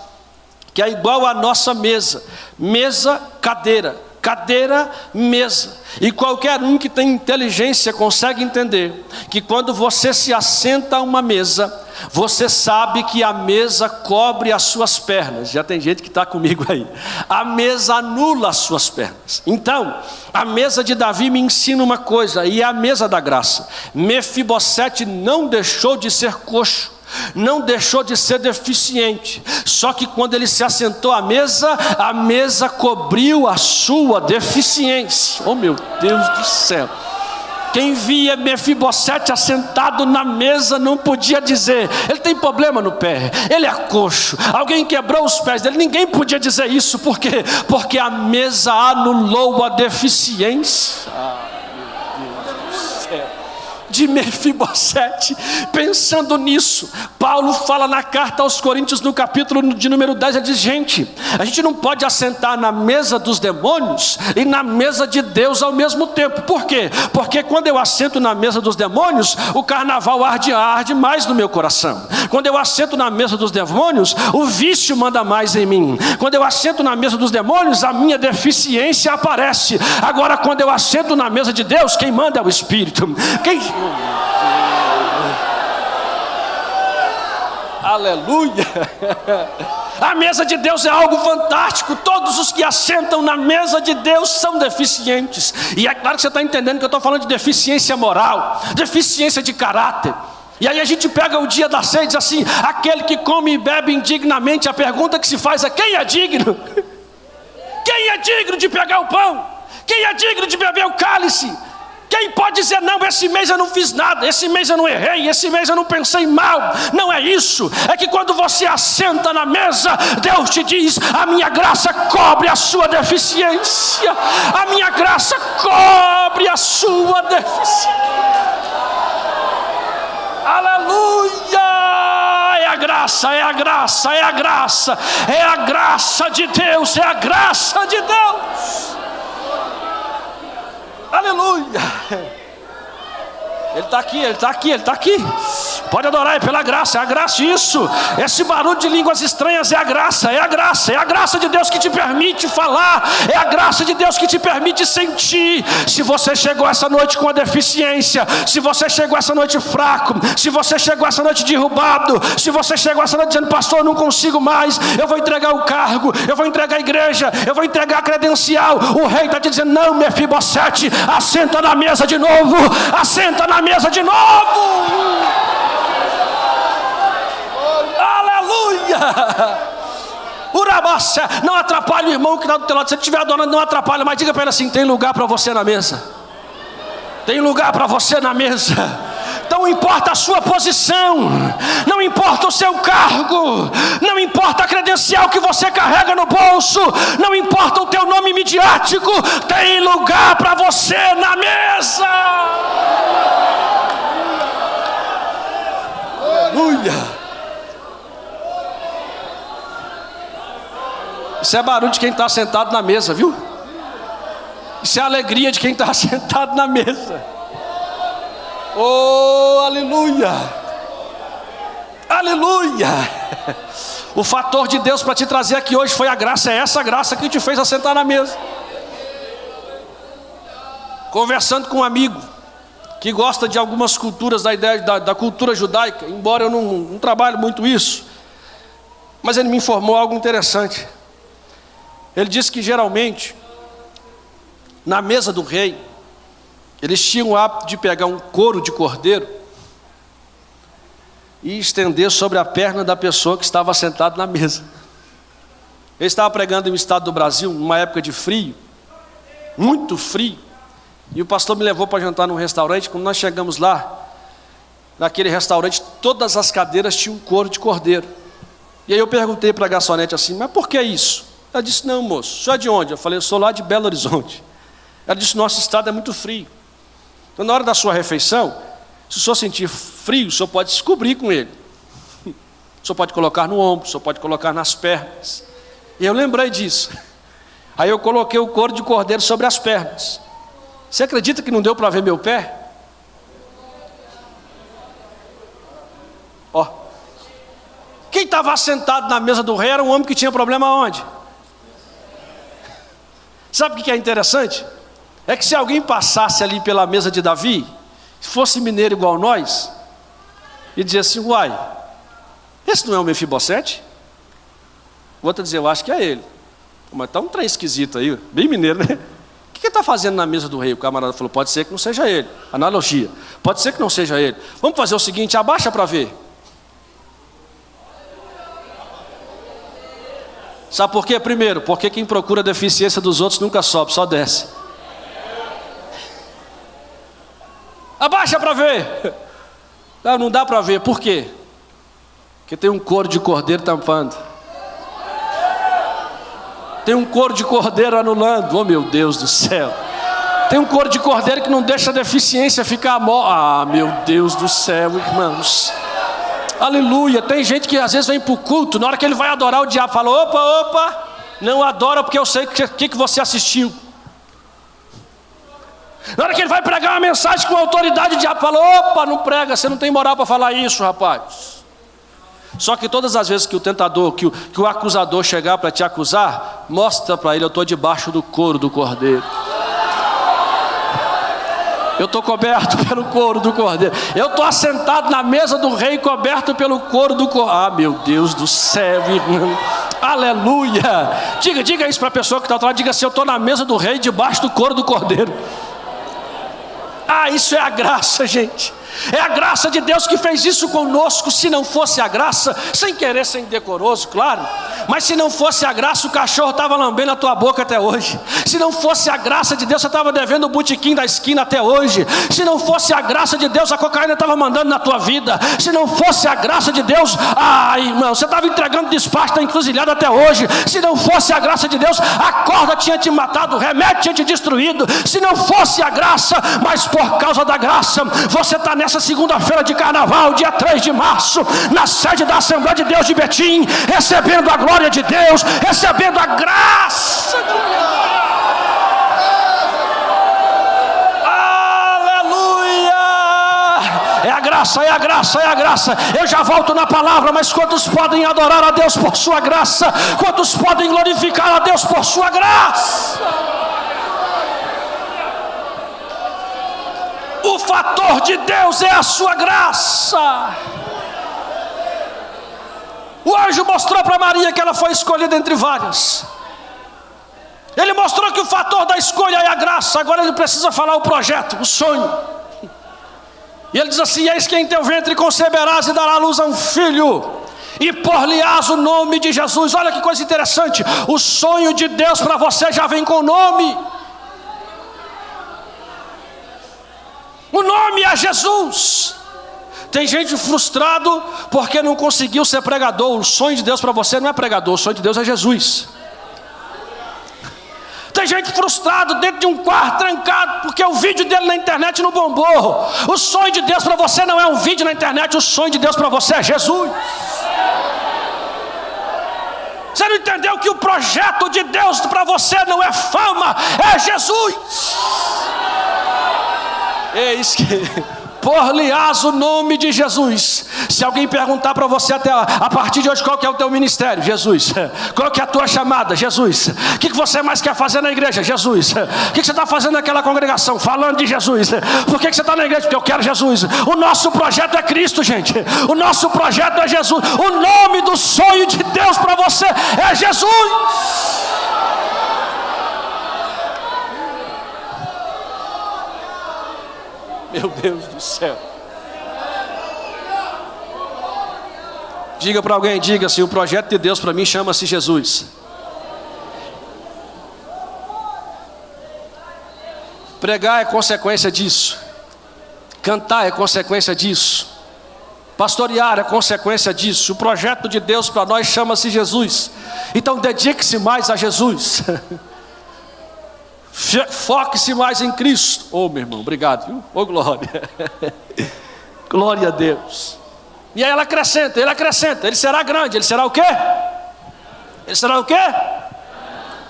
que é igual à nossa mesa. Mesa, cadeira, cadeira, mesa. E qualquer um que tem inteligência consegue entender que quando você se assenta a uma mesa, você sabe que a mesa cobre as suas pernas. Já tem gente que está comigo aí. A mesa anula as suas pernas. Então, a mesa de Davi me ensina uma coisa, e é a mesa da graça. Mefibosete não deixou de ser coxo, não deixou de ser deficiente. Só que quando ele se assentou à mesa, a mesa cobriu a sua deficiência. Oh, meu Deus do céu! Quem via Mefibosete assentado na mesa não podia dizer: ele tem problema no pé, ele é coxo, alguém quebrou os pés dele. Ninguém podia dizer isso. Por quê? Porque a mesa anulou a deficiência. Ah, meu Deus do céu! de Mefibosete. Pensando nisso, Paulo fala na carta aos Coríntios, no capítulo de número 10, ele diz: gente, a gente não pode assentar na mesa dos demônios e na mesa de Deus ao mesmo tempo. Por quê? Porque quando eu assento na mesa dos demônios, o carnaval arde mais no meu coração. Quando eu assento na mesa dos demônios, o vício manda mais em mim. Quando eu assento na mesa dos demônios, a minha deficiência aparece. Agora, quando eu assento na mesa de Deus, quem manda é o Espírito. Aleluia! A mesa de Deus é algo fantástico. Todos os que assentam na mesa de Deus são deficientes. E é claro que você está entendendo que eu estou falando de deficiência moral, deficiência de caráter. E aí a gente pega o dia da ceia e diz assim: aquele que come e bebe indignamente, a pergunta que se faz é: quem é digno? Quem é digno de pegar o pão? Quem é digno de beber o cálice? Quem pode dizer: não, esse mês eu não fiz nada, esse mês eu não errei, esse mês eu não pensei mal? Não é isso. É que quando você assenta na mesa, Deus te diz: a minha graça cobre a sua deficiência. A minha graça cobre a sua deficiência. Aleluia! É a graça, é a graça, é a graça, é a graça de Deus, é a graça de Deus. Aleluia! Ele está aqui, Ele está aqui, Ele está aqui. Pode adorar, é pela graça, é a graça. Isso, esse barulho de línguas estranhas é a graça, é a graça. É a graça de Deus que te permite falar, é a graça de Deus que te permite sentir. Se você chegou essa noite com a deficiência, se você chegou essa noite fraco, se você chegou essa noite derrubado, se você chegou essa noite dizendo: pastor, eu não consigo mais, eu vou entregar o cargo, eu vou entregar a igreja, eu vou entregar a credencial. O rei está te dizendo: não, Mefibosete, assenta na mesa de novo, assenta na mesa de novo. Aleluia! Urabassa, não atrapalhe o irmão que está do teu lado. Se ele estiver adorando, não atrapalha, mas diga para ele assim: tem lugar para você na mesa. Tem lugar para você na mesa. Não importa a sua posição, não importa o seu cargo, não importa a credencial que você carrega no bolso, não importa o teu nome midiático, tem lugar para você na mesa. Aleluia! Isso é barulho de quem está sentado na mesa, viu? Isso é a alegria de quem está sentado na mesa. Oh, aleluia! Aleluia! O fator de Deus para te trazer aqui hoje foi a graça. É essa graça que te fez assentar na mesa. Conversando com um amigo que gosta de algumas culturas, da ideia da cultura judaica, embora eu não trabalhe muito isso, mas ele me informou algo interessante. Ele disse que geralmente na mesa do rei eles tinham o hábito de pegar um couro de cordeiro e estender sobre a perna da pessoa que estava sentada na mesa. Eu estava pregando em um estado do Brasil, numa época de frio, muito frio, e o pastor me levou para jantar num restaurante. Quando nós chegamos lá, naquele restaurante, todas as cadeiras tinham um couro de cordeiro. E aí eu perguntei para a garçonete assim: mas por que isso? Ela disse: não, moço, o senhor é de onde? Eu falei: eu sou lá de Belo Horizonte. Ela disse: nosso estado é muito frio. Então, na hora da sua refeição, se o senhor sentir frio, o senhor pode se cobrir com ele. O senhor pode colocar no ombro, o senhor pode colocar nas pernas. E eu lembrei disso. Aí eu coloquei o couro de cordeiro sobre as pernas. Você acredita que não deu para ver meu pé? Ó. Quem estava sentado na mesa do rei era um homem que tinha problema aonde? Sabe o que é interessante? É que se alguém passasse ali pela mesa de Davi, se fosse mineiro igual nós, e dizia assim: uai, esse não é o Mefibosete? O outro dizia: eu acho que é ele. Mas está um trem esquisito aí, bem mineiro, né? O que ele está fazendo na mesa do rei? O camarada falou: pode ser que não seja ele. Analogia, pode ser que não seja ele. Vamos fazer o seguinte: abaixa para ver. Sabe por quê? Primeiro, porque quem procura a deficiência dos outros nunca sobe, só desce. Abaixa para ver. Não dá para ver, por quê? Porque tem um couro de cordeiro tampando. Tem um couro de cordeiro anulando. Oh, meu Deus do céu. Tem um couro de cordeiro que não deixa a deficiência ficar meu Deus do céu, irmãos. Aleluia. Tem gente que às vezes vem para o culto, na hora que ele vai adorar, o diabo fala: opa, não adora porque eu sei o que você assistiu. Na hora que ele vai pregar uma mensagem com autoridade, o diabo fala: opa, não prega, você não tem moral para falar isso, rapaz. Só que todas as vezes que o tentador, que o acusador chegar para te acusar, mostra para ele: eu estou debaixo do couro do cordeiro. Eu estou coberto pelo couro do cordeiro. Eu estou assentado na mesa do rei, coberto pelo couro do cordeiro. Meu Deus do céu, irmão. Aleluia. Diga isso para a pessoa que está atrás. Diga assim: eu estou na mesa do rei, debaixo do couro do cordeiro. Isso é a graça, gente. É a graça de Deus que fez isso conosco. Se não fosse a graça, sem querer ser indecoroso, claro, mas se não fosse a graça, o cachorro estava lambendo a tua boca até hoje. Se não fosse a graça de Deus, você estava devendo o botequim da esquina até hoje. Se não fosse a graça de Deus, a cocaína estava mandando na tua vida. Se não fosse a graça de Deus, irmão, você estava entregando despacho da encruzilhada até hoje. Se não fosse a graça de Deus, a corda tinha te matado, o remédio tinha te destruído. Se não fosse a graça, mas por causa da graça, você está nessa segunda-feira de carnaval, dia 3 de março, na sede da Assembleia de Deus de Betim, recebendo a glória de Deus, recebendo a graça de Deus. Aleluia! É a graça, é a graça, é a graça. Eu já volto na palavra, mas quantos podem adorar a Deus por sua graça? Quantos podem glorificar a Deus por sua graça? O fator de Deus é a sua graça. O anjo mostrou para Maria que ela foi escolhida entre várias. Ele mostrou que o fator da escolha é a graça. Agora ele precisa falar o projeto, o sonho. E ele diz assim: eis que em teu ventre conceberás e dará à luz a um filho, e por-lhe-ás o nome de Jesus. Olha que coisa interessante. O sonho de Deus para você já vem com o nome. O nome é Jesus. Tem gente frustrado porque não conseguiu ser pregador. O sonho de Deus para você não é pregador, o sonho de Deus é Jesus. Tem gente frustrado dentro de um quarto trancado porque o vídeo dele na internet não bombou. O sonho de Deus para você não é um vídeo na internet, o sonho de Deus para você é Jesus. Você não entendeu que o projeto de Deus para você não é fama, é Jesus. Eis que por-lhe-ás o nome de Jesus. Se alguém perguntar para você a partir de hoje qual que é o teu ministério, Jesus. Qual que é a tua chamada, Jesus. O que você mais quer fazer na igreja, Jesus. O que você está fazendo naquela congregação, falando de Jesus. Por que você está na igreja? Porque eu quero Jesus. O nosso projeto é Cristo, gente. O nosso projeto é Jesus. O nome do sonho de Deus para você é Jesus. Meu Deus do céu. Diga para alguém, diga assim: o projeto de Deus para mim chama-se Jesus. Pregar é consequência disso. Cantar é consequência disso. Pastorear é consequência disso. O projeto de Deus para nós chama-se Jesus. Então dedique-se mais a Jesus. Foque-se mais em Cristo. Meu irmão, obrigado, viu? Glória. Glória a Deus. E aí ele acrescenta, ele será grande. Ele será o quê? Ele será o quê?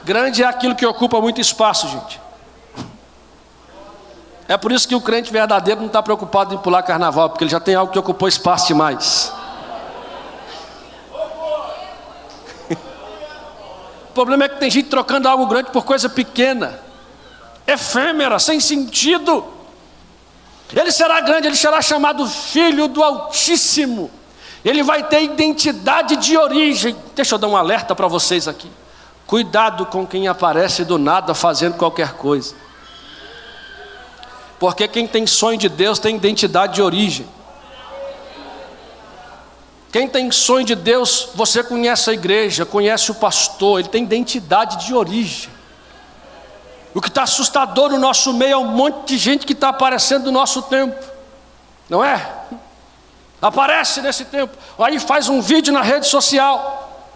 Grande é aquilo que ocupa muito espaço, gente. É por isso que o crente verdadeiro não está preocupado em pular carnaval, porque ele já tem algo que ocupou espaço demais. O problema é que tem gente trocando algo grande por coisa pequena, efêmera, sem sentido. Ele será grande, ele será chamado Filho do Altíssimo. Ele vai ter identidade de origem. Deixa eu dar um alerta para vocês aqui. Cuidado com quem aparece do nada fazendo qualquer coisa. Porque quem tem sonho de Deus tem identidade de origem. Quem tem sonho de Deus, você conhece a igreja, conhece o pastor, ele tem identidade de origem. O que está assustador no nosso meio é um monte de gente que está aparecendo no nosso tempo, não é? Aparece nesse tempo, aí faz um vídeo na rede social,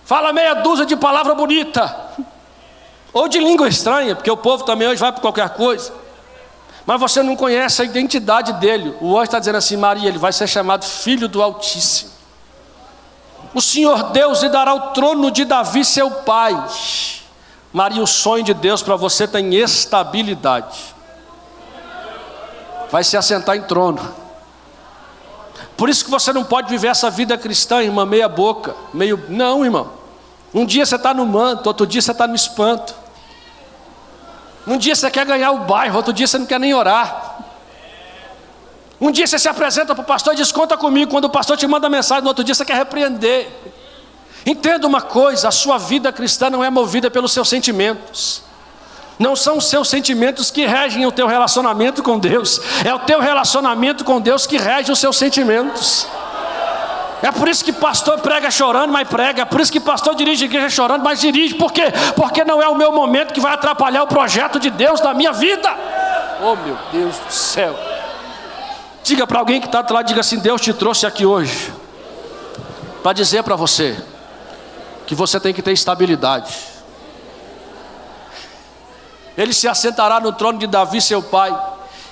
fala meia dúzia de palavra bonita, Ou de língua estranha, porque o povo também hoje vai por qualquer coisa. Mas você não conhece a identidade dele. O anjo está dizendo assim: Maria, ele vai ser chamado Filho do Altíssimo. O Senhor Deus lhe dará o trono de Davi, seu pai. Maria, o sonho de Deus para você tem estabilidade. Vai se assentar em trono. Por isso que você não pode viver essa vida cristã, irmã, meia boca, meio... Não, irmão. Um dia você está no manto, outro dia você está no espanto. Um dia você quer ganhar o bairro, outro dia você não quer nem orar. Um dia você se apresenta para o pastor e diz: conta comigo. Quando o pastor te manda mensagem, no outro dia você quer repreender. Entenda uma coisa: a sua vida cristã não é movida pelos seus sentimentos. Não são os seus sentimentos que regem o teu relacionamento com Deus. É o teu relacionamento com Deus que rege os seus sentimentos. É por isso que pastor prega chorando, mas prega. É por isso que pastor dirige a igreja chorando, mas dirige. Por quê? Porque não é o meu momento que vai atrapalhar o projeto de Deus na minha vida. Oh, meu Deus do céu. Diga para alguém que está lá, diga assim: Deus te trouxe aqui hoje para dizer para você que você tem que ter estabilidade. Ele se assentará no trono de Davi, seu pai.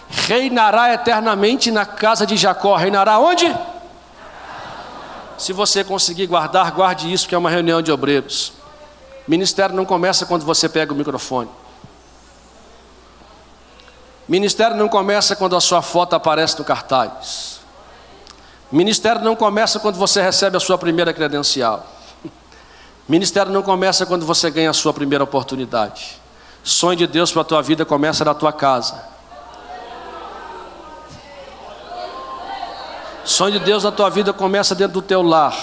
Reinará eternamente na casa de Jacó. Reinará onde? Se você conseguir guardar, guarde isso, que é uma reunião de obreiros. Ministério não começa quando você pega o microfone. Ministério não começa quando a sua foto aparece no cartaz. Ministério não começa quando você recebe a sua primeira credencial. Ministério não começa quando você ganha a sua primeira oportunidade. Sonho de Deus para a tua vida começa na tua casa. Sonho de Deus na tua vida começa dentro do teu lar.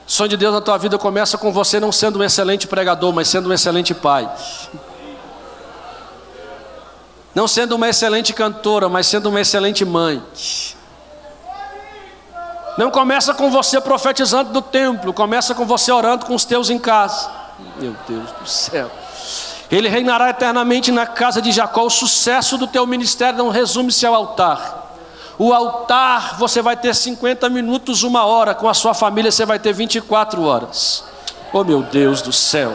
Sonho de Deus na tua vida começa com você não sendo um excelente pregador, mas sendo um excelente pai. Não sendo uma excelente cantora, mas sendo uma excelente mãe. Não começa com você profetizando do templo, começa com você orando com os teus em casa. Meu Deus do céu. Ele reinará eternamente na casa de Jacó. O sucesso do teu ministério não resume-se ao altar. O altar você vai ter 50 minutos, 1 hora. Com a sua família você vai ter 24 horas. Oh, meu Deus do céu.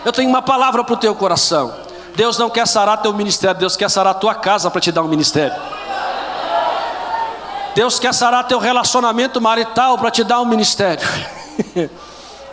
Eu tenho uma palavra para o teu coração. Deus não quer sarar teu ministério, Deus quer sarar a tua casa para te dar um ministério. Deus quer sarar teu relacionamento marital para te dar um ministério.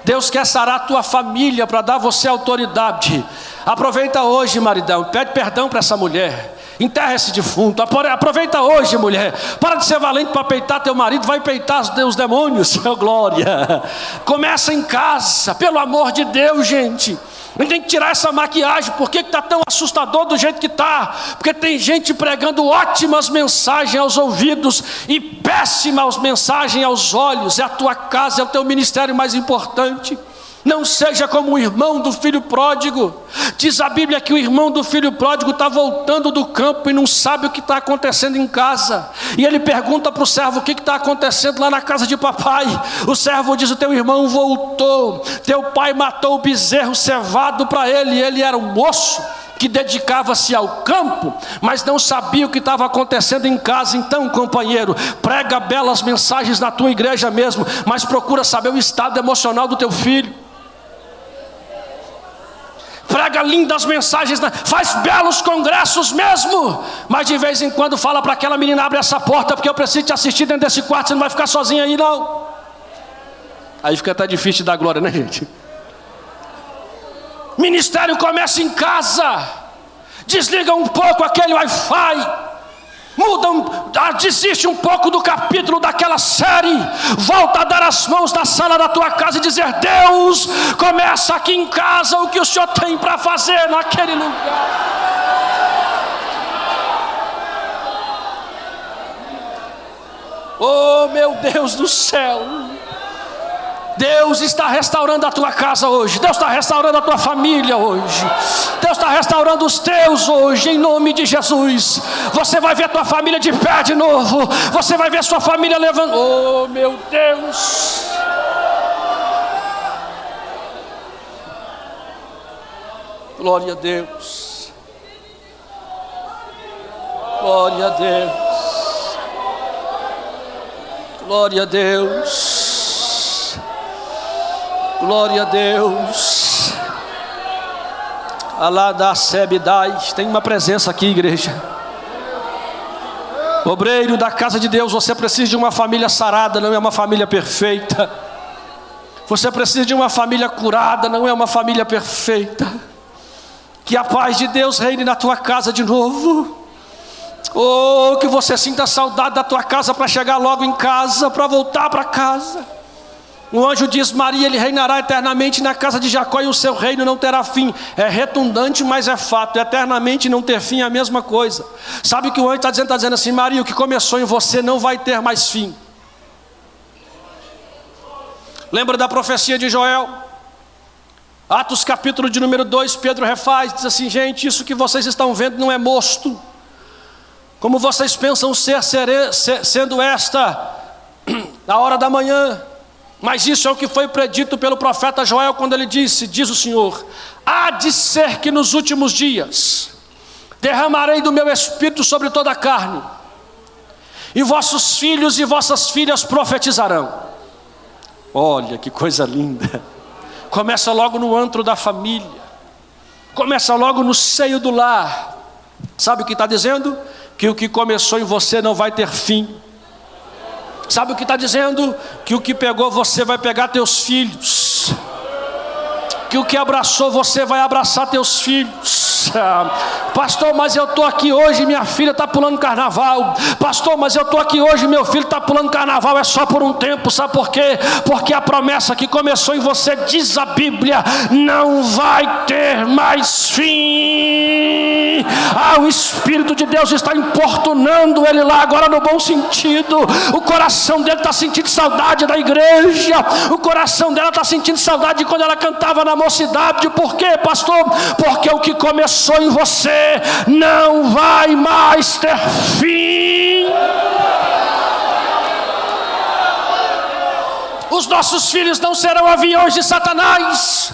Deus quer sarar a tua família para dar você autoridade. Aproveita hoje, maridão, pede perdão para essa mulher. Enterra esse defunto. Aproveita hoje, mulher. Para de ser valente para peitar teu marido. Vai peitar os demônios. Oh, glória. Começa em casa. Pelo amor de Deus, gente. A gente tem que tirar essa maquiagem. Por que está tão assustador do jeito que está? Porque tem gente pregando ótimas mensagens aos ouvidos e péssimas mensagens aos olhos. É a tua casa, é o teu ministério mais importante. Não seja como o irmão do filho pródigo. Diz a Bíblia que o irmão do filho pródigo está voltando do campo e não sabe o que está acontecendo em casa. E ele pergunta para o servo: o que está acontecendo lá na casa de papai? O servo diz: o teu irmão voltou. Teu pai matou o bezerro cevado para ele. E ele era um moço que dedicava-se ao campo, mas não sabia o que estava acontecendo em casa. Então, companheiro, prega belas mensagens na tua igreja mesmo, mas procura saber o estado emocional do teu filho. Prega lindas mensagens, faz belos congressos mesmo, mas de vez em quando fala para aquela menina: abre essa porta porque eu preciso te assistir dentro desse quarto, você não vai ficar sozinha aí não. Aí fica até difícil de dar glória, né, gente? Ministério começa em casa. Desliga um pouco aquele Wi-Fi, desiste um pouco do capítulo daquela série, volta a dar as mãos na sala da tua casa e dizer: Deus, começa aqui em casa o que o Senhor tem para fazer naquele lugar. Oh, meu Deus do céu. Deus está restaurando a tua casa hoje. Deus está restaurando a tua família hoje. Deus está restaurando os teus hoje, em nome de Jesus. Você vai ver a tua família de pé de novo. Você vai ver a sua família levando. Oh, meu Deus. Glória a Deus. Glória a Deus. Glória a Deus. Glória a Deus. Alá Sebidai. Tem uma presença aqui, igreja. Obreiro da casa de Deus, você precisa de uma família sarada, não é uma família perfeita. Você precisa de uma família curada, não é uma família perfeita. Que a paz de Deus reine na tua casa de novo. Oh, que você sinta saudade da tua casa para chegar logo em casa, para voltar para casa. O anjo diz: Maria, ele reinará eternamente na casa de Jacó e o seu reino não terá fim. É redundante, mas é fato. Eternamente não ter fim é a mesma coisa. Sabe o que o anjo está dizendo? Está dizendo assim: Maria, o que começou em você não vai ter mais fim. Lembra da profecia de Joel? Atos capítulo de número 2, Pedro refaz, diz assim: gente, isso que vocês estão vendo não é mosto. Como vocês pensam sendo esta a hora da manhã. Mas isso é o que foi predito pelo profeta Joel, quando ele disse: diz o Senhor, há de ser que nos últimos dias derramarei do meu espírito sobre toda a carne, e vossos filhos e vossas filhas profetizarão. Olha que coisa linda. Começa logo no antro da família, começa logo no seio do lar. Sabe o que está dizendo? Que o que começou em você não vai ter fim. Sabe o que está dizendo? Que o que pegou você vai pegar teus filhos. Que o que abraçou você vai abraçar teus filhos. Pastor, mas eu estou aqui hoje, minha filha está pulando carnaval. Pastor, mas eu estou aqui hoje, meu filho está pulando carnaval. É só por um tempo, sabe por quê? Porque a promessa que começou em você, diz a Bíblia, não vai ter mais fim. O Espírito de Deus está importunando ele lá agora no bom sentido. O coração dele está sentindo saudade da igreja. O coração dela está sentindo saudade de quando ela cantava na mocidade. Por quê, pastor? Porque o que começou em você não vai mais ter fim. Os nossos filhos não serão aviões de Satanás.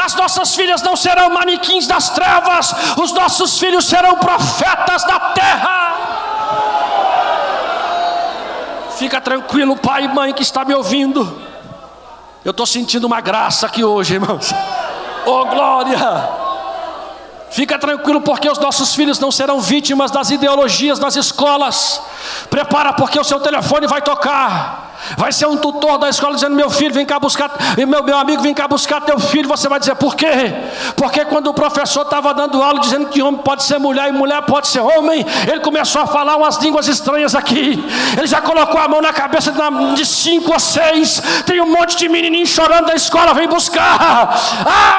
As nossas filhas não serão manequins das trevas. Os nossos filhos serão profetas da terra. Fica tranquilo, pai e mãe que está me ouvindo. Eu estou sentindo uma graça aqui hoje, irmãos. Oh, glória! Fica tranquilo, porque os nossos filhos não serão vítimas das ideologias das escolas. Prepara, porque o seu telefone vai tocar. Vai ser um tutor da escola dizendo: meu filho, vem cá buscar, e meu amigo, vem cá buscar teu filho. Você vai dizer: por quê? Porque quando o professor estava dando aula dizendo que homem pode ser mulher e mulher pode ser homem, ele começou a falar umas línguas estranhas aqui. Ele já colocou a mão na cabeça de 5 ou 6. Tem um monte de menininho chorando da escola, vem buscar.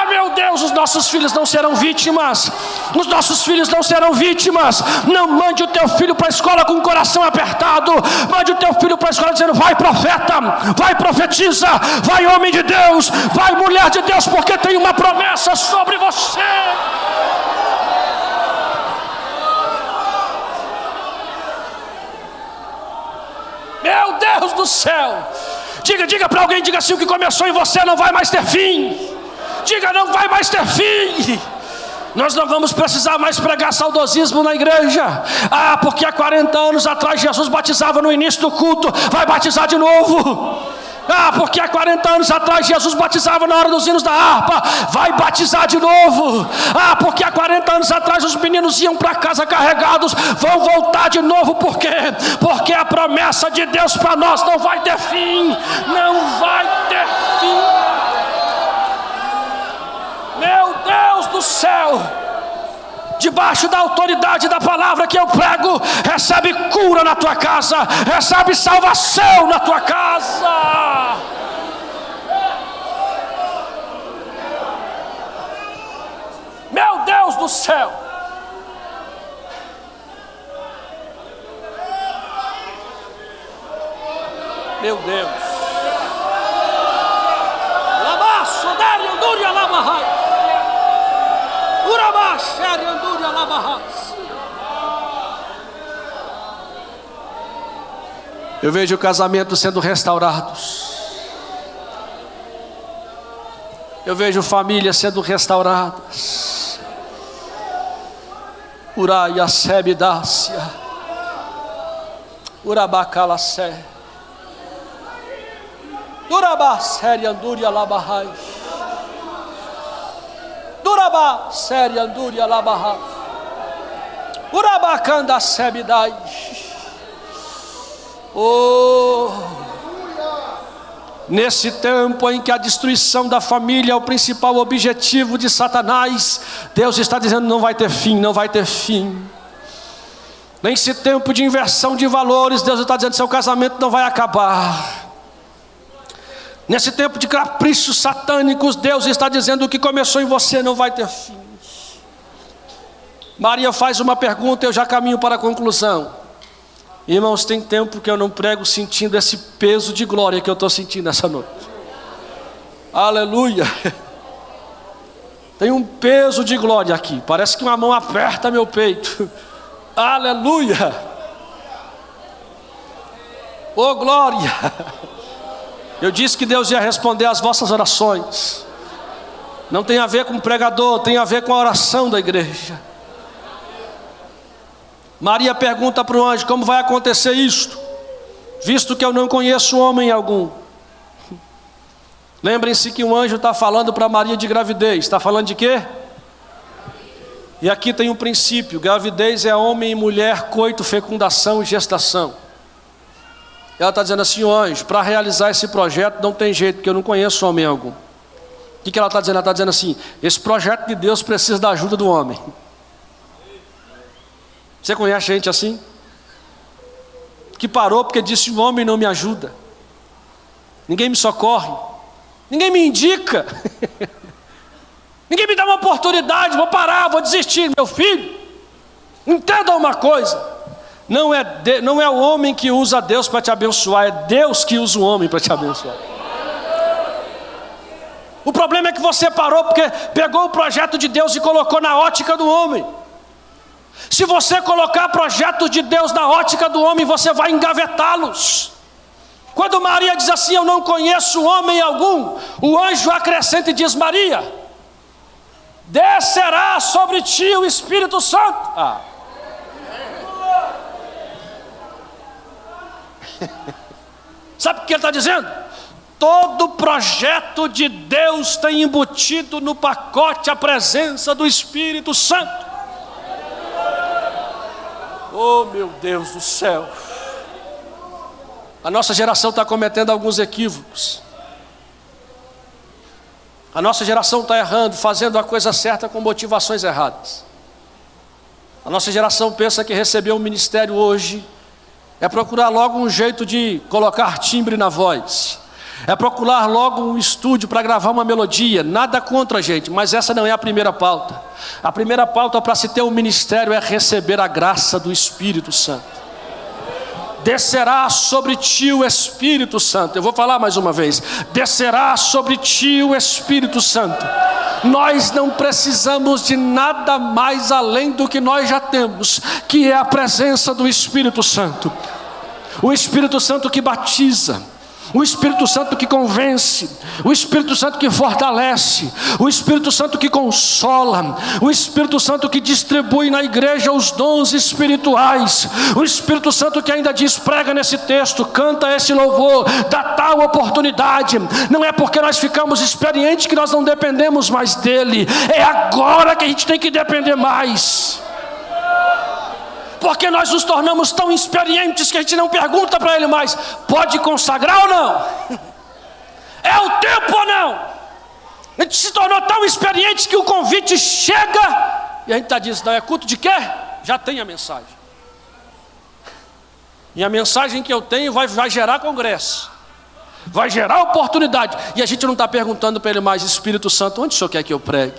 Meu Deus, os nossos filhos não serão vítimas. Os nossos filhos não serão vítimas. Não mande o teu filho para a escola com o coração apertado. Mande o teu filho para a escola dizendo: vai profeta, vai profetiza, vai homem de Deus, vai mulher de Deus, porque tem uma promessa sobre você. Meu Deus do céu. Diga para alguém, diga assim: o que começou em você não vai mais ter fim. Diga: não vai mais ter fim. Nós não vamos precisar mais pregar saudosismo na igreja. Porque há 40 anos atrás Jesus batizava no início do culto. Vai batizar de novo. Porque há 40 anos atrás Jesus batizava na hora dos hinos da harpa. Vai batizar de novo. Porque há 40 anos atrás os meninos iam para casa carregados. Vão voltar de novo. Por quê? Porque a promessa de Deus para nós não vai ter fim. Não vai ter fim. Meu Deus do céu. Debaixo da autoridade da palavra que eu prego, recebe cura na tua casa, recebe salvação na tua casa. Meu Deus do céu. Meu Deus. Lamaço, Dário, Dúria, Lamahai. Eu vejo casamentos sendo restaurados. Eu vejo famílias sendo restauradas. Uraia sebidácia. Urabacalacé. Urabacéria andúria labahai. Uraba, séria, andúria, labarra. Urabacanda, sebidai. Oh, nesse tempo em que a destruição da família é o principal objetivo de Satanás, Deus está dizendo: não vai ter fim, não vai ter fim. Nesse tempo de inversão de valores, Deus está dizendo: seu casamento não vai acabar. Nesse tempo de caprichos satânicos, Deus está dizendo: o que começou em você não vai ter fim. Maria faz uma pergunta, eu já caminho para a conclusão. Irmãos, tem tempo que eu não prego sentindo esse peso de glória que eu estou sentindo essa noite. Aleluia. Tem um peso de glória aqui, parece que uma mão aperta meu peito. Aleluia. Oh glória. Eu disse que Deus ia responder às vossas orações. Não tem a ver com o pregador, tem a ver com a oração da igreja. Maria pergunta para o anjo: como vai acontecer isto, visto que eu não conheço homem algum? Lembrem-se que o anjo está falando para Maria de gravidez. Está falando de quê? E aqui tem um princípio: gravidez é homem e mulher, coito, fecundação e gestação. Ela está dizendo assim: o anjo, para realizar esse projeto não tem jeito, porque eu não conheço homem algum. O que ela está dizendo? Ela está dizendo assim: esse projeto de Deus precisa da ajuda do homem. Você conhece gente assim? Que parou porque disse: o homem não me ajuda, ninguém me socorre, ninguém me indica, ninguém me dá uma oportunidade, vou parar, vou desistir. Meu filho, entenda uma coisa: não é o homem que usa Deus para te abençoar, é Deus que usa o homem para te abençoar. O problema é que você parou porque pegou o projeto de Deus e colocou na ótica do homem. Se você colocar projetos de Deus na ótica do homem, você vai engavetá-los. Quando Maria diz assim: eu não conheço homem algum, o anjo acrescenta e diz: Maria, descerá sobre ti o Espírito Santo. Sabe o que ele está dizendo? Todo projeto de Deus tem embutido no pacote a presença do Espírito Santo. Oh meu Deus do céu. A nossa geração está cometendo alguns equívocos. A nossa geração está errando, fazendo a coisa certa com motivações erradas. A nossa geração pensa que receber um ministério hoje é procurar logo um jeito de colocar timbre na voz, é procurar logo um estúdio para gravar uma melodia. Nada contra a gente, mas essa não é a primeira pauta. A primeira pauta para se ter um ministério é receber a graça do Espírito Santo. Descerá sobre ti o Espírito Santo. Eu vou falar mais uma vez: descerá sobre ti o Espírito Santo. Nós não precisamos de nada mais além do que nós já temos, que é a presença do Espírito Santo. O Espírito Santo que batiza, o Espírito Santo que convence, o Espírito Santo que fortalece, o Espírito Santo que consola, o Espírito Santo que distribui na igreja os dons espirituais, o Espírito Santo que ainda diz: prega nesse texto, canta esse louvor, dá tal oportunidade. Não é porque nós ficamos experientes que nós não dependemos mais dele, é agora que a gente tem que depender mais. Porque nós nos tornamos tão experientes que a gente não pergunta para ele mais: pode consagrar ou não? É o tempo ou não? A gente se tornou tão experiente que o convite chega e a gente está dizendo: não é culto de quê? Já tem a mensagem. E a mensagem que eu tenho vai gerar congresso, vai gerar oportunidade. E a gente não está perguntando para ele mais: Espírito Santo, onde o senhor quer que eu pregue?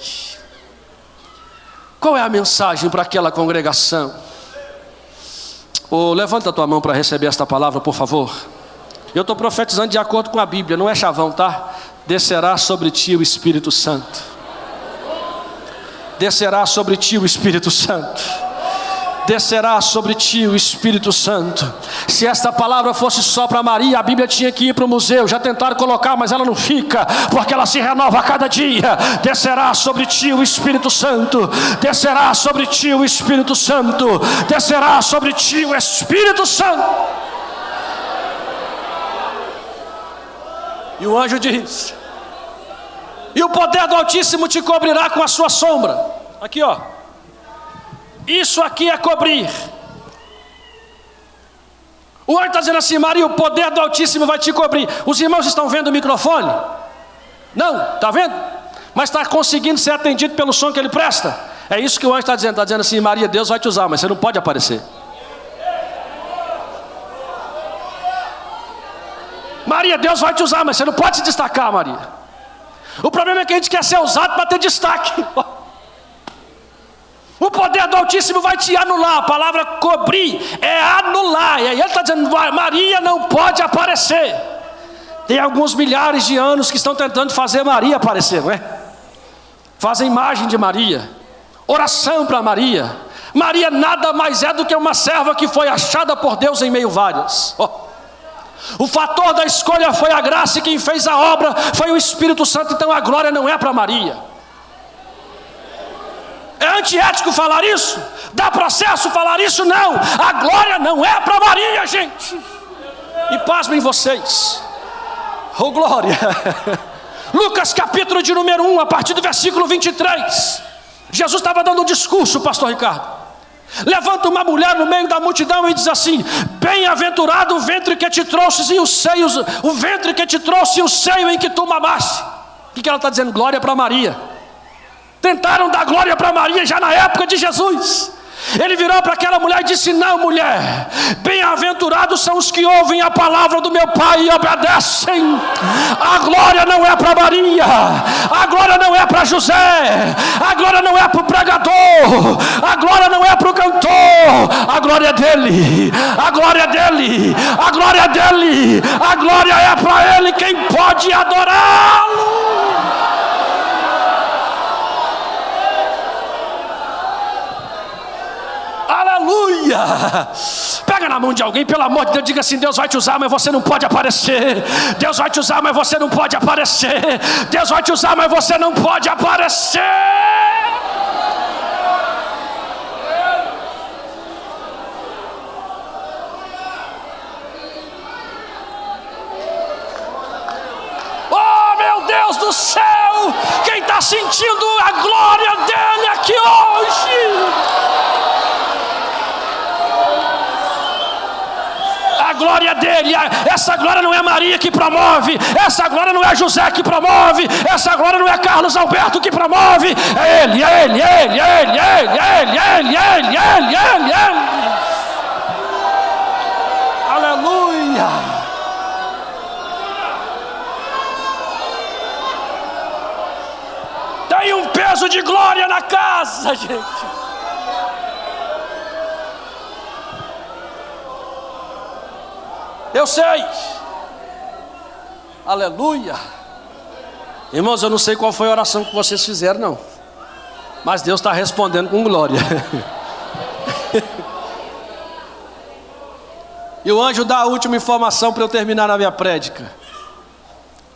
Qual é a mensagem para aquela congregação? Levanta a tua mão para receber esta palavra, por favor. Eu estou profetizando de acordo com a Bíblia, não é chavão, tá? Descerá sobre ti o Espírito Santo. Descerá sobre ti o Espírito Santo. Descerá sobre ti o Espírito Santo. Se esta palavra fosse só para Maria, a Bíblia tinha que ir para o museu. Já tentaram colocar, mas ela não fica, porque ela se renova a cada dia. Descerá sobre ti o Espírito Santo. Descerá sobre ti o Espírito Santo. Descerá sobre ti o Espírito Santo. E o anjo diz: E o poder do Altíssimo te cobrirá com a sua sombra. Aqui, ó. Isso aqui é cobrir. O anjo está dizendo assim: Maria, o poder do Altíssimo vai te cobrir. Os irmãos estão vendo o microfone? Não, está vendo? Mas está conseguindo ser atendido pelo som que ele presta. É isso que o anjo está dizendo assim: Maria, Deus vai te usar, mas você não pode aparecer. Maria, Deus vai te usar, mas você não pode se destacar, Maria. O problema é que a gente quer ser usado para ter destaque. O poder do Altíssimo vai te anular. A palavra cobrir é anular. E aí ele está dizendo: Maria não pode aparecer. Tem alguns milhares de anos que estão tentando fazer Maria aparecer, não é? Fazem imagem de Maria, oração para Maria. Maria nada mais é do que uma serva que foi achada por Deus em meio várias. O fator da escolha foi a graça, e quem fez a obra foi o Espírito Santo. Então a glória não é para Maria. É antiético falar isso? Dá processo falar isso? Não. A glória não é para Maria, gente. E pasmem vocês. Oh, glória. Lucas capítulo de número 1, a partir do versículo 23. Jesus estava dando um discurso, pastor Ricardo. Levanta uma mulher no meio da multidão e diz assim: bem-aventurado o ventre que te trouxe e os seios, o ventre que te trouxe e o seio em que tu mamaste. O que ela está dizendo? Glória para Maria. Tentaram dar glória para Maria já na época de Jesus. Ele virou para aquela mulher e disse: não, mulher, bem-aventurados são os que ouvem a palavra do meu Pai e obedecem. A glória não é para Maria, a glória não é para José, a glória não é para o pregador, a glória não é para o cantor, a glória é dele, a glória é dele, a glória é dele, a glória é para ele. Quem pode adorá-lo? Aleluia! Pega na mão de alguém, pelo amor de Deus, diga assim: Deus vai te usar, mas você não pode aparecer. Deus vai te usar, mas você não pode aparecer. Deus vai te usar, mas você não pode aparecer. Oh, meu Deus do céu! Quem está sentindo a glória dele aqui hoje? A glória dele, essa glória não é Maria que promove, essa glória não é José que promove, essa glória não é Carlos Alberto que promove, é ele, é ele, é ele, é ele, é ele, é ele, é ele, é ele, é ele, é ele, é ele. Aleluia! Tem um peso de glória na casa, gente. Eu sei. Aleluia. Irmãos, eu não sei qual foi a oração que vocês fizeram, não. Mas Deus está respondendo com glória. E o anjo dá a última informação para eu terminar a minha prédica.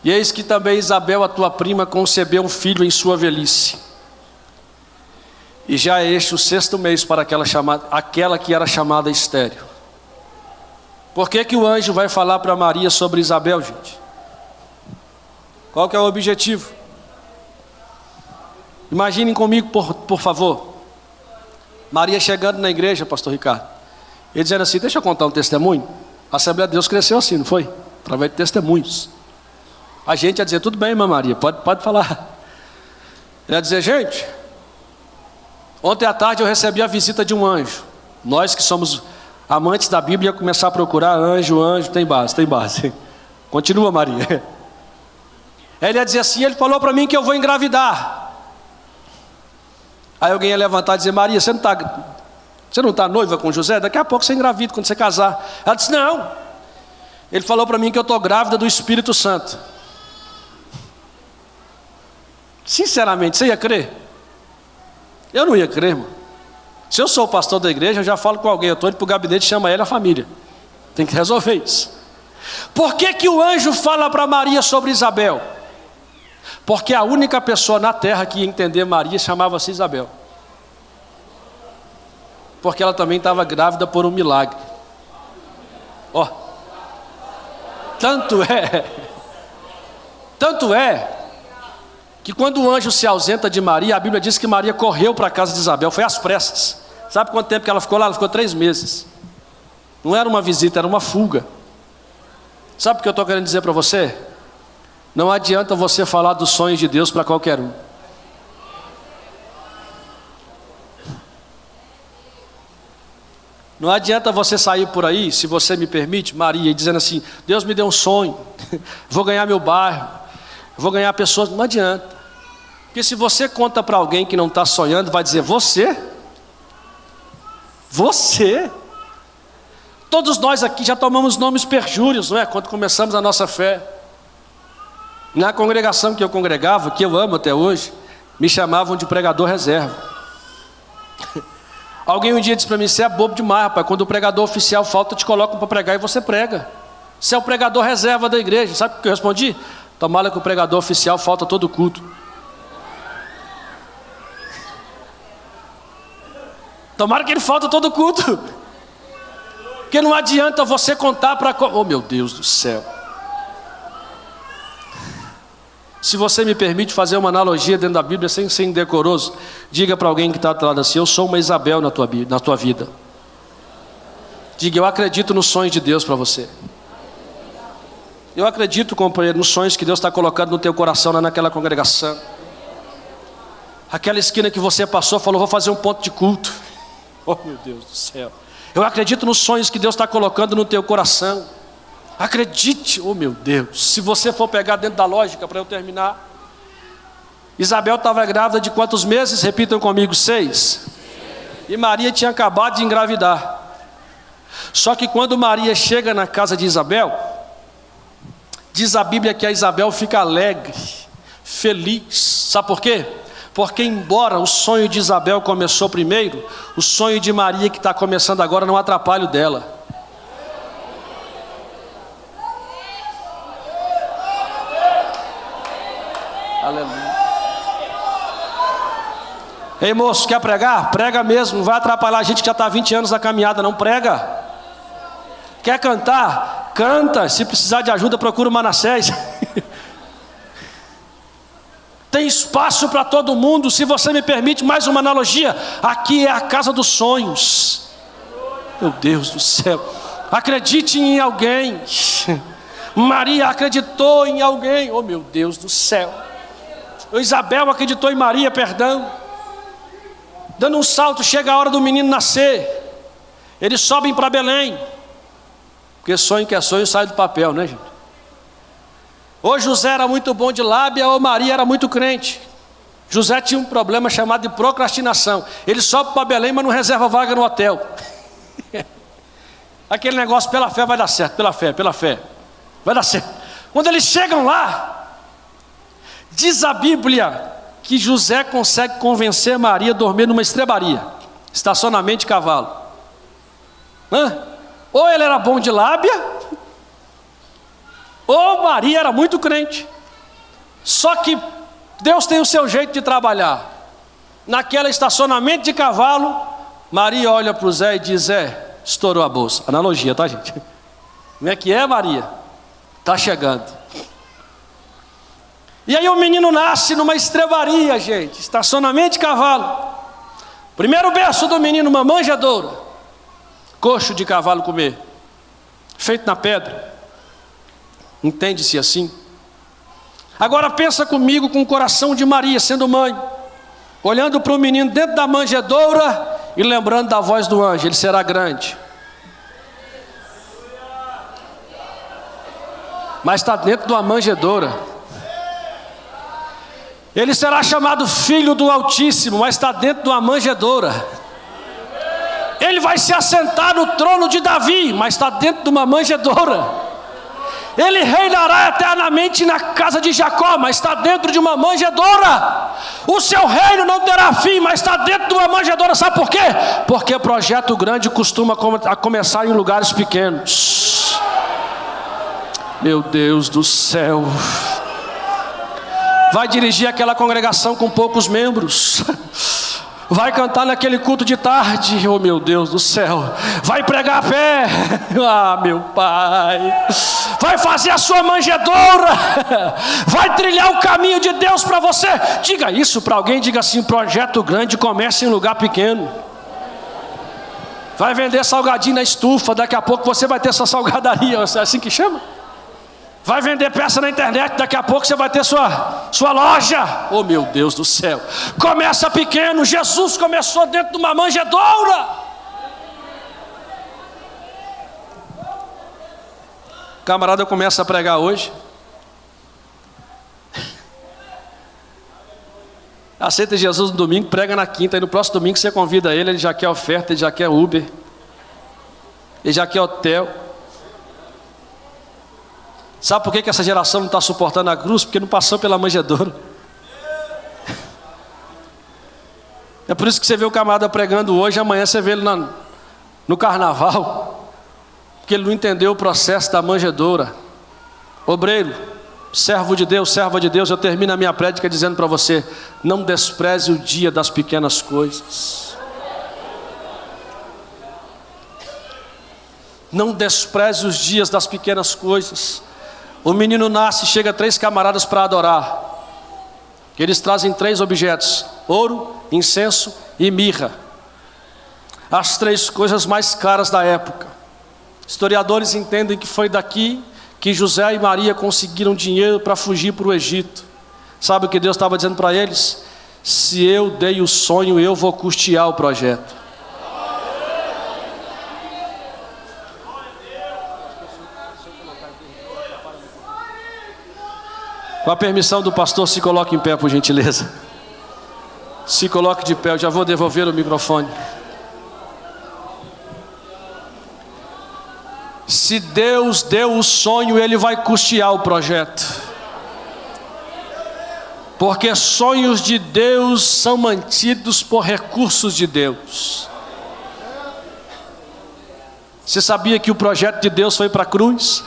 E eis que também Isabel, a tua prima, concebeu um filho em sua velhice. E já é este o 6º mês para aquela que era chamada estéril. Por que o anjo vai falar para Maria sobre Isabel, gente? Qual que é o objetivo? Imaginem comigo, por favor. Maria chegando na igreja, pastor Ricardo. Ele dizendo assim: deixa eu contar um testemunho. A Assembleia de Deus cresceu assim, não foi? Através de testemunhos. A gente ia dizer: tudo bem, irmã Maria, pode falar. Ele ia dizer: gente, ontem à tarde eu recebi a visita de um anjo. Nós que somos amantes da Bíblia, começar a procurar anjo, tem base. Continua, Maria. Ele ia dizer assim: ele falou para mim que eu vou engravidar. Aí alguém ia levantar e dizer: Maria, você não está noiva com José? Daqui a pouco você engravida quando você casar. Ela disse: não. Ele falou para mim que eu estou grávida do Espírito Santo. Sinceramente, você ia crer? Eu não ia crer, irmão. Se eu sou o pastor da igreja, eu já falo com alguém: eu estou indo para o gabinete, chama ele, a família. Tem que resolver isso. Por que o anjo fala para Maria sobre Isabel? Porque a única pessoa na terra que ia entender Maria chamava-se Isabel. Porque ela também estava grávida por um milagre. Tanto é que quando o anjo se ausenta de Maria, a Bíblia diz que Maria correu para a casa de Isabel, foi às pressas. Sabe quanto tempo que ela ficou lá? Ela ficou 3 meses. Não era uma visita, era uma fuga. Sabe o que eu estou querendo dizer para você? Não adianta você falar dos sonhos de Deus para qualquer um. Não adianta você sair por aí, se você me permite, Maria, dizendo assim: Deus me deu um sonho, vou ganhar meu bairro, vou ganhar pessoas. Não adianta. Porque se você conta para alguém que não está sonhando, vai dizer: você? Todos nós aqui já tomamos nomes perjúrios, não é? Quando começamos a nossa fé. Na congregação que eu congregava, que eu amo até hoje, me chamavam de pregador reserva. Alguém um dia disse para mim: você é bobo demais, rapaz, quando o pregador oficial falta, te colocam para pregar e você prega. Você é o pregador reserva da igreja. Sabe o que eu respondi? Tomara que o pregador oficial falta todo culto. Tomara que ele falta todo culto. Porque não adianta você contar para... Oh, meu Deus do céu. Se você me permite fazer uma analogia dentro da Bíblia, sem ser indecoroso, diga para alguém que está atrás assim: eu sou uma Isabel na tua vida. Diga: eu acredito nos sonhos de Deus para você. Eu acredito, companheiro, nos sonhos que Deus está colocando no teu coração lá naquela congregação. Aquela esquina que você passou, falou: vou fazer um ponto de culto. Oh, meu Deus do céu. Eu acredito nos sonhos que Deus está colocando no teu coração. Acredite, oh meu Deus. Se você for pegar dentro da lógica, para eu terminar, Isabel estava grávida de quantos meses? Repitam comigo: 6. E Maria tinha acabado de engravidar. Só que quando Maria chega na casa de Isabel, diz a Bíblia que a Isabel fica alegre, feliz. Sabe por quê? Porque embora o sonho de Isabel começou primeiro, o sonho de Maria que está começando agora não atrapalha o dela. Aleluia. Ei, moço, quer pregar? Prega mesmo, não vai atrapalhar a gente que já está há 20 anos na caminhada, não prega. Quer cantar? Canta. Se precisar de ajuda, procura o Manassés. Tem espaço para todo mundo. Se você me permite mais uma analogia, aqui é a casa dos sonhos. Meu Deus do céu. Acredite em alguém. Maria acreditou em alguém. Oh, meu Deus do céu. Isabel acreditou em Maria, perdão. Dando um salto, chega a hora do menino nascer. Eles sobem para Belém. Porque sonho que é sonho sai do papel, né, gente? Ou José era muito bom de lábia, ou Maria era muito crente. José tinha um problema chamado de procrastinação. Ele sobe para Belém, mas não reserva vaga no hotel. Aquele negócio: pela fé vai dar certo, pela fé. Vai dar certo. Quando eles chegam lá, diz a Bíblia que José consegue convencer Maria a dormir numa estrebaria, estacionamento de cavalo. Ou ele era bom de lábia, ou Maria era muito crente. Só que Deus tem o seu jeito de trabalhar. Naquele estacionamento de cavalo, Maria olha para o Zé e diz: Zé, estourou a bolsa. Analogia, tá, gente? Como é que é, Maria? Está chegando. E aí o menino nasce numa estrebaria, gente. Estacionamento de cavalo. Primeiro berço do menino, uma manjedoura. Coxo de cavalo comer. Feito na pedra. Entende-se assim? Agora pensa comigo com o coração de Maria, sendo mãe. Olhando para o menino dentro da manjedoura e lembrando da voz do anjo: ele será grande. Mas está dentro de uma manjedoura. Ele será chamado Filho do Altíssimo, mas está dentro de uma manjedoura. Ele vai se assentar no trono de Davi, mas está dentro de uma manjedoura. Ele reinará eternamente na casa de Jacó, mas está dentro de uma manjedoura. O seu reino não terá fim, mas está dentro de uma manjedoura. Sabe por quê? Porque projeto grande costuma começar em lugares pequenos. Meu Deus do céu. Vai dirigir aquela congregação com poucos membros. vai cantar naquele culto de tarde, oh meu Deus do céu, vai pregar a pé, ah meu Pai, vai fazer a sua manjedoura, vai trilhar o caminho de Deus para você. Diga isso para alguém, diga assim: projeto grande começa em lugar pequeno. Vai vender salgadinho na estufa, daqui a pouco você vai ter sua salgadaria, é assim que chama? Vai vender peça na internet, daqui a pouco você vai ter sua loja. Oh meu Deus do céu, começa pequeno. Jesus começou dentro de uma manjedoura. O camarada começa a pregar hoje, aceita Jesus no domingo, prega na quinta, e no próximo domingo você convida ele já quer oferta, ele já quer Uber, ele já quer hotel. Sabe por que essa geração não está suportando a cruz? Porque não passou pela manjedoura. É por isso que você vê o camarada pregando hoje, amanhã você vê ele no carnaval, porque ele não entendeu o processo da manjedoura. Obreiro, servo de Deus, serva de Deus, eu termino a minha prédica dizendo para você: não despreze o dia das pequenas coisas. Não despreze os dias das pequenas coisas. O menino nasce, chega 3 camaradas para adorar. Eles trazem 3 objetos: ouro, incenso e mirra. As 3 coisas mais caras da época. Historiadores entendem que foi daqui que José e Maria conseguiram dinheiro para fugir para o Egito. Sabe o que Deus estava dizendo para eles? Se eu dei o sonho, eu vou custear o projeto. Com a permissão do pastor, se coloque em pé, por gentileza. Se coloque de pé, eu já vou devolver o microfone. Se Deus deu o sonho, Ele vai custear o projeto. Porque sonhos de Deus são mantidos por recursos de Deus. Você sabia que o projeto de Deus foi para a cruz?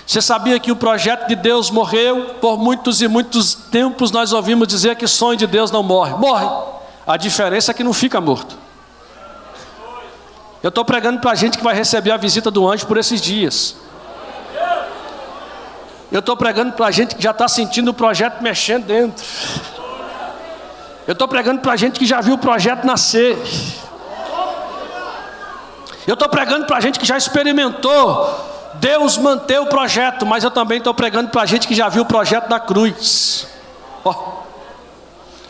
Você sabia que o projeto de Deus morreu? Por muitos e muitos tempos nós ouvimos dizer que sonho de Deus não morre. Morre. A diferença é que não fica morto. Eu estou pregando para a gente que vai receber a visita do anjo por esses dias. Eu estou pregando para a gente que já está sentindo o projeto mexendo dentro. Eu estou pregando para a gente que já viu o projeto nascer. Eu estou pregando para a gente que já experimentou Deus manter o projeto, mas eu também estou pregando para a gente que já viu o projeto na cruz.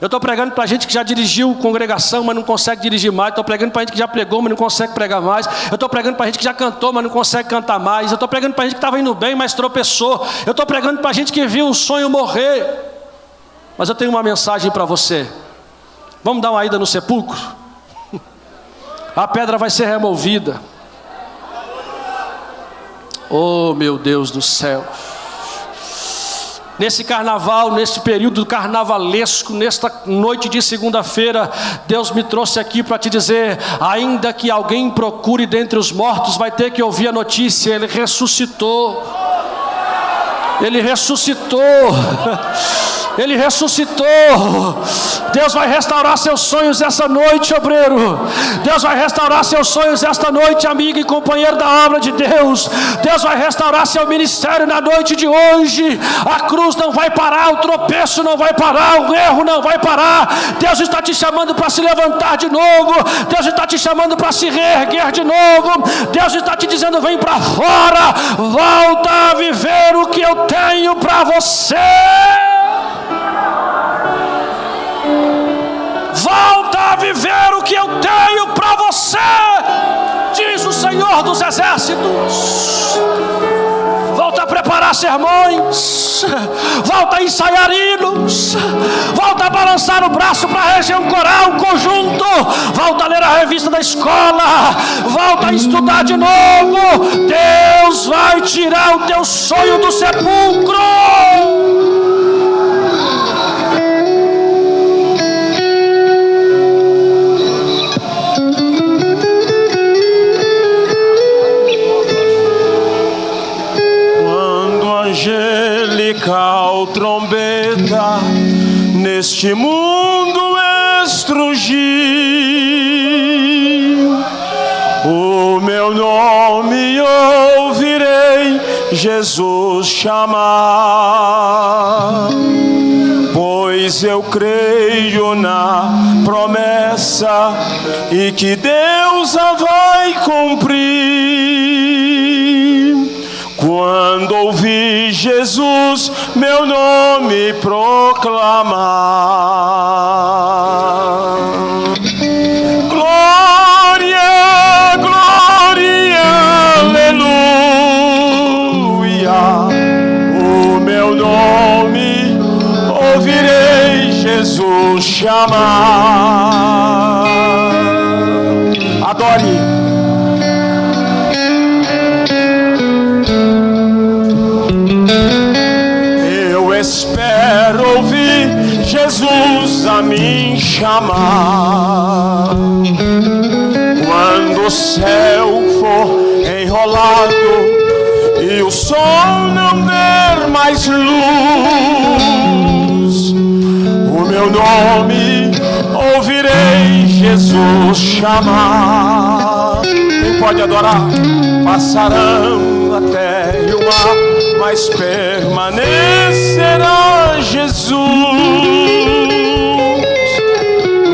Eu estou pregando para a gente que já dirigiu congregação, mas não consegue dirigir mais. Estou pregando para a gente que já pregou, mas não consegue pregar mais. Eu estou pregando para a gente que já cantou, mas não consegue cantar mais. Eu estou pregando para a gente que estava indo bem, mas tropeçou. Eu estou pregando para a gente que viu o sonho morrer. Mas eu tenho uma mensagem para você. Vamos dar uma ida no sepulcro? A pedra vai ser removida. Oh meu Deus do céu. Nesse carnaval, nesse período carnavalesco, nesta noite de segunda-feira, Deus me trouxe aqui para te dizer: ainda que alguém procure dentre os mortos, vai ter que ouvir a notícia: Ele ressuscitou. Ele ressuscitou. Ele ressuscitou. Deus vai restaurar seus sonhos essa noite, obreiro. Deus vai restaurar seus sonhos esta noite, amigo e companheiro da obra de Deus. Deus vai restaurar seu ministério na noite de hoje. A cruz não vai parar, o tropeço não vai parar, o erro não vai parar. Deus está te chamando para se levantar de novo. Deus está te chamando para se reerguer de novo. Deus está te dizendo: vem para fora, volta a viver o que eu tenho para você. Volta a viver o que eu tenho para você, diz o Senhor dos Exércitos. Volta a preparar sermões, volta a ensaiar hinos, volta a balançar o braço para a região coral, conjunto, volta a ler a revista da escola, volta a estudar de novo. Deus vai tirar o teu sonho do sepulcro. Angelical trombeta neste mundo Jesus chamar. Pois eu creio na promessa e que Deus a vai cumprir. Quando ouvi Jesus meu nome proclamar. Glória, glória, aleluia. O meu nome ouvirei Jesus chamar. Adore. Eu espero ouvir Jesus a mim chamar. Quando o céu for enrolado e o sol não der mais luz, o meu nome ouvirei Jesus chamar. Quem pode adorar? Passarão a terra e o mar, mas permanecerá Jesus.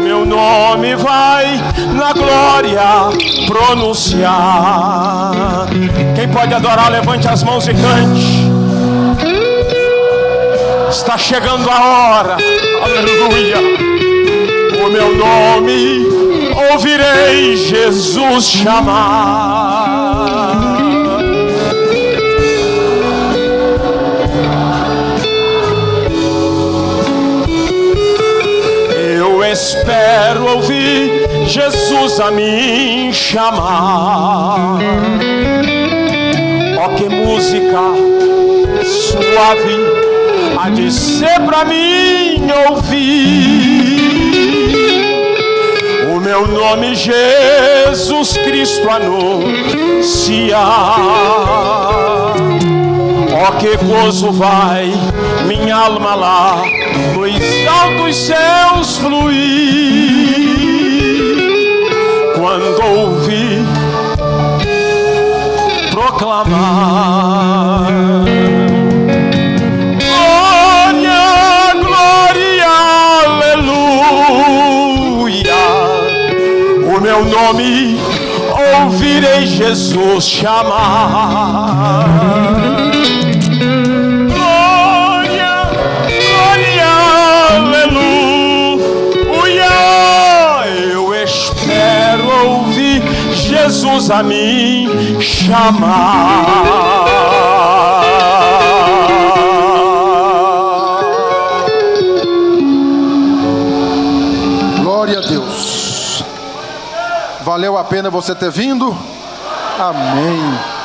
Meu nome vai na glória pronunciar. Quem pode adorar, levante as mãos e cante. Está chegando a hora, aleluia. O meu nome ouvirei Jesus chamar. Eu espero ouvir Jesus a mim chamar. Ó, que música suave há de ser pra mim ouvir. O meu nome Jesus Cristo anunciar. Ó, que gozo vai minha alma lá nos altos céus fluir, quando ouvi proclamar. Glória, glória, aleluia. O meu nome ouvirei Jesus chamar. Jesus a mim chamar. Glória a Deus. Valeu a pena você ter vindo? Amém.